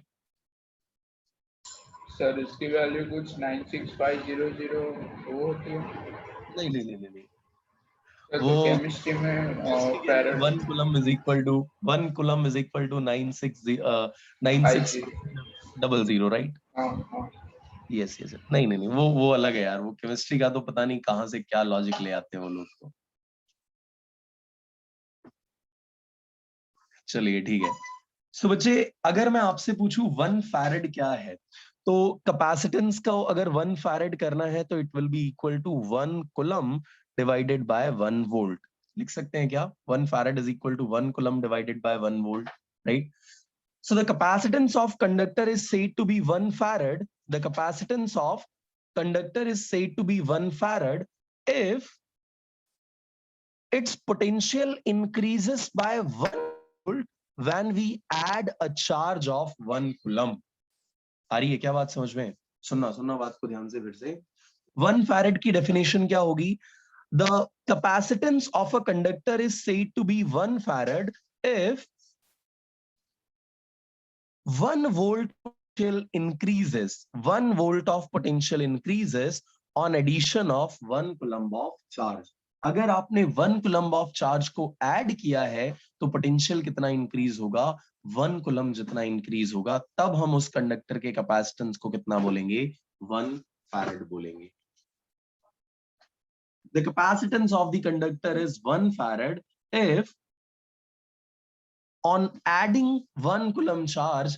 Sir इसकी वैल्यू कुछ 96500 वो होती है।
नहीं नहीं नहीं नहीं,
सर
वो
तो केमिस्ट्री में farad
1 coulomb is equal to 9600, right?
हाँ।
यस यस, नहीं नहीं नहीं, वो अलग है यार, वो केमिस्ट्री का तो पता नहीं कहां से क्या लॉजिक ले आते हैं वो लोग तो। चलिए ठीक है। सो बच्चे अगर मैं आपसे पूछूं 1 फैरड क्या है, तो कैपेसिटेंस का अगर 1 फैरड करना है तो it will be equal to 1 coulomb divided by 1 volt. लिख सकते हैं क्या? 1 farad is equal to 1 coulomb divided by 1 volt, right? So the capacitance of conductor is said to be 1 farad. The capacitance of conductor is said to be 1 farad if its potential increases by 1 volt when we add a charge of 1 coulomb. आ रही है क्या बात समझ में? सुनना बात को ध्यान से फिर से। 1 farad की definition क्या होगी? The capacitance of a conductor is said to be 1 farad if 1 volt potential increases, 1 volt of potential increases on addition of 1 coulomb of charge. अगर आपने 1 coulomb of charge को ऐड किया है तो पोटेंशियल कितना इंक्रीज होगा? 1 coulomb जितना increase होगा, तब हम उस कंडक्टर के कैपेसिटेंस को कितना बोलेंगे? 1 farad बोलेंगे। The capacitance of the conductor is 1 farad if on adding 1 coulomb charge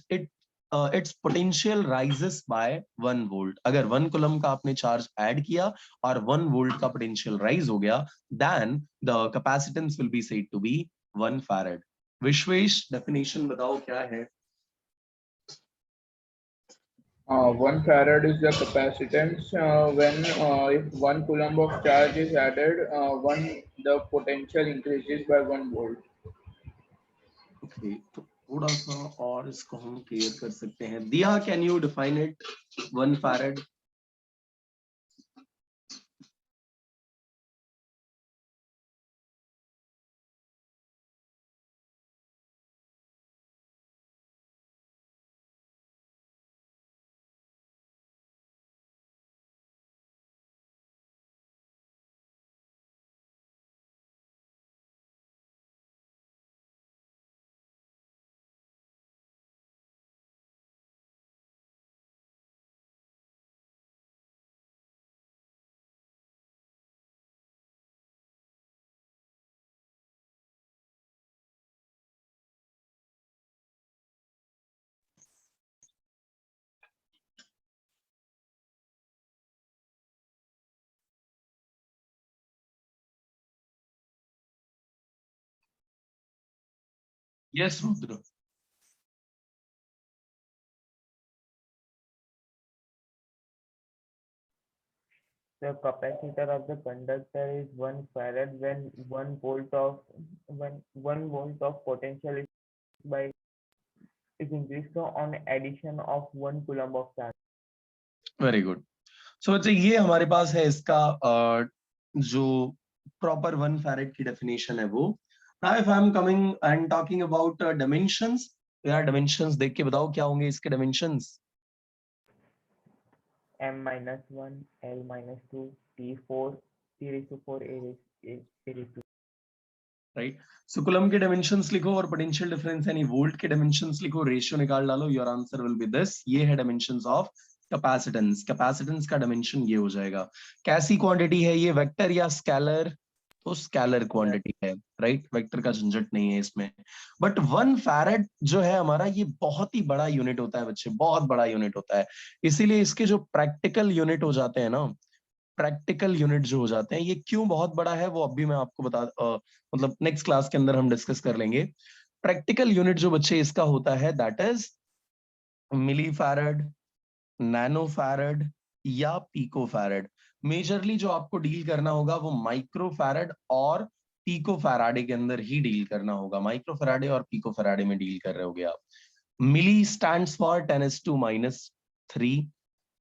its potential rises by 1 volt. अगर 1 coulomb का आपने चार्ज ऐड किया और 1 volt का पोटेंशियल राइज हो गया, then the capacitance will be said to be 1 farad. Vishwesh definition बताओ क्या है?
1 farad is the capacitance when if 1 coulomb of charge is added, the potential increases by 1 volt.
Okay, तो थोड़ा सा और इसको हम क्लियर कर सकते हैं। दिया, can you define it? 1 farad? Yes, Rudra.
The capacitor of the conductor is 1 farad when 1 volt of potential is increased on addition of 1 coulomb of charge.
Very good. So बच्चे ये हमारे पास है इसका जो प्रॉपर 1 farad की definition है वो। Now if I am coming and talking about dimensions, यार डायमेंशंस देख के बताओ क्या होंगे इसके dimensions?
m-1, l-2, t4, t⁴
right? So coulomb के डायमेंशंस लिखो और पोटेंशियल डिफरेंस यानी वोल्ट के डायमेंशंस लिखो, रेशियो निकाल डालो, your answer will be this. ये है डायमेंशंस ऑफ कैपेसिटेंस। कैपेसिटेंस का डायमेंशन ये हो जाएगा। कैसी क्वांटिटी है ये, वेक्टर या स्केलर? तो स्केलर क्वांटिटी है, राइट? वेक्टर का झंझट नहीं है इसमें। बट 1 farad जो है हमारा, ये बहुत ही बड़ा यूनिट होता है बच्चे, बहुत बड़ा यूनिट होता है। इसीलिए इसके जो प्रैक्टिकल यूनिट हो जाते हैं ना, प्रैक्टिकल यूनिट जो हो जाते हैं, ये क्यों बहुत बड़ा है वो अभी मैं आपको मतलब नेक्स्ट क्लास के अंदर हम डिस्कस कर लेंगे। प्रैक्टिकल यूनिट जो बच्चे इसका होता है that is milli farad, nano farad या पिको फैरड। मेजरली जो आपको डील करना होगा वो माइक्रो फैरड और पिको फैराडे के अंदर ही डील करना होगा, माइक्रो फैराडे और पिको फैराडे में डील कर रहे होगे आप। Milli stands for 10⁻⁻3,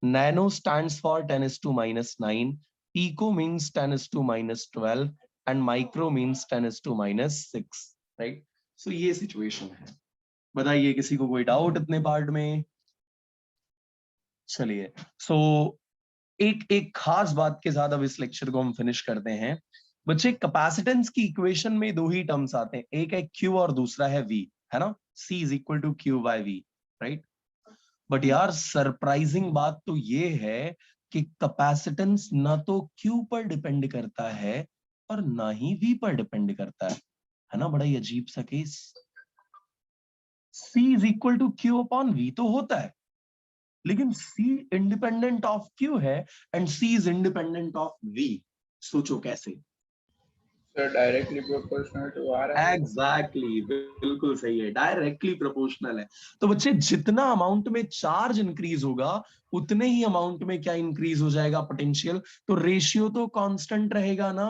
nano stands for 10⁻⁻9, pico means 10⁻12 and micro means 10⁻6, right. So ये सिचुएशन है। बताइए किसी को कोई डाउट इतने पार्ट में? चलिए, सो एक खास बात के साथ अब इस लेक्चर को हम फिनिश करते हैं। बच्चे, कैपेसिटेंस की इक्वेशन में दो ही टर्म्स आते हैं, एक है Q और दूसरा है V, है ना। C is equal to Q by V, right. But यार सरप्राइजिंग बात तो ये है कि कैपेसिटेंस ना तो Q पर डिपेंड करता है और ना ही V पर डिपेंड करता है ना। बड़ा ही अजीब सा case. C is equal to Q upon V तो होता है, लेकिन C इंडिपेंडेंट ऑफ Q है and C is independent of V। सोचो कैसे?
Directly proportional to R।
Exactly, बिल्कुल सही है, डायरेक्टली प्रोपोर्शनल है। तो बच्चे, जितना अमाउंट में चार्ज इंक्रीज होगा उतने ही अमाउंट में क्या इंक्रीज हो जाएगा? पोटेंशियल। तो रेशियो तो कांस्टेंट रहेगा ना।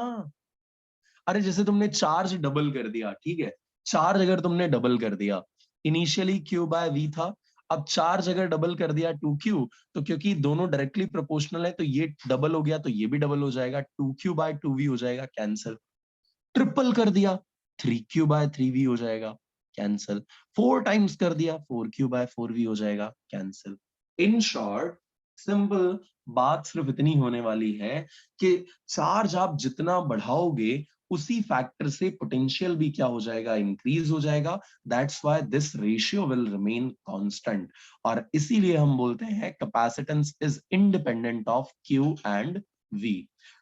अरे जैसे तुमने चार्ज डबल कर दिया, ठीक है, चार्ज अगर तुमने डबल कर दिया, इनिशियली Q by V था, अब चार्ज अगर डबल कर दिया 2Q, तो क्योंकि दोनों डायरेक्टली प्रोपोर्शनल है तो ये डबल हो गया तो ये भी डबल हो जाएगा, 2Q by 2V हो जाएगा, कैंसिल। ट्रिपल कर दिया 3Q by 3V हो जाएगा, कैंसिल। 4 टाइम्स कर दिया 4Q by 4V हो जाएगा, कैंसिल। इन शॉर्ट, सिंपल बात सिर्फ इतनी होने वाली है कि चार्ज आप जितना बढ़ाओगे उसी फैक्टर से पोटेंशियल भी क्या हो जाएगा? इंक्रीज हो जाएगा। That's why this ratio will remain constant, और इसीलिए हम बोलते हैं capacitance is independent of Q and V।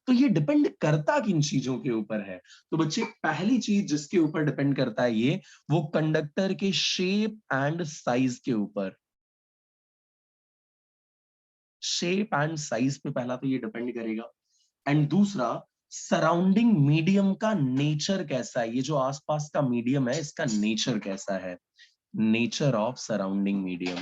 तो ये डिपेंड करता किन चीजों के ऊपर है? तो बच्चे, पहली चीज जिसके ऊपर डिपेंड करता है ये, वो कंडक्टर के शेप एंड साइज के ऊपर। शेप एंड साइज पे पहला तो ये डिपेंड करेगा, एंड दूसरा सराउंडिंग मीडियम का नेचर कैसा है। ये जो आसपास का मीडियम है इसका नेचर कैसा है, नेचर ऑफ सराउंडिंग मीडियम।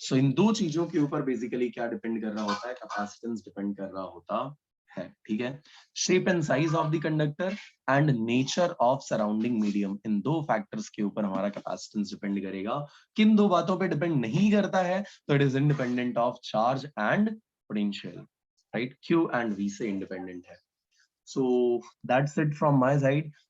सो इन दो चीजों के ऊपर बेसिकली क्या डिपेंड कर रहा होता है? कैपेसिटेंस डिपेंड कर रहा होता है, ठीक है। Shape and size of the conductor and nature of surrounding medium, इन दो फैक्टर्स के ऊपर हमारा कैपेसिटेंस डिपेंड करेगा। किन दो बातों पे डिपेंड नहीं करता है? तो it is independent of charge and potential, right. Q and V से इंडिपेंडेंट है। So that's it from my side.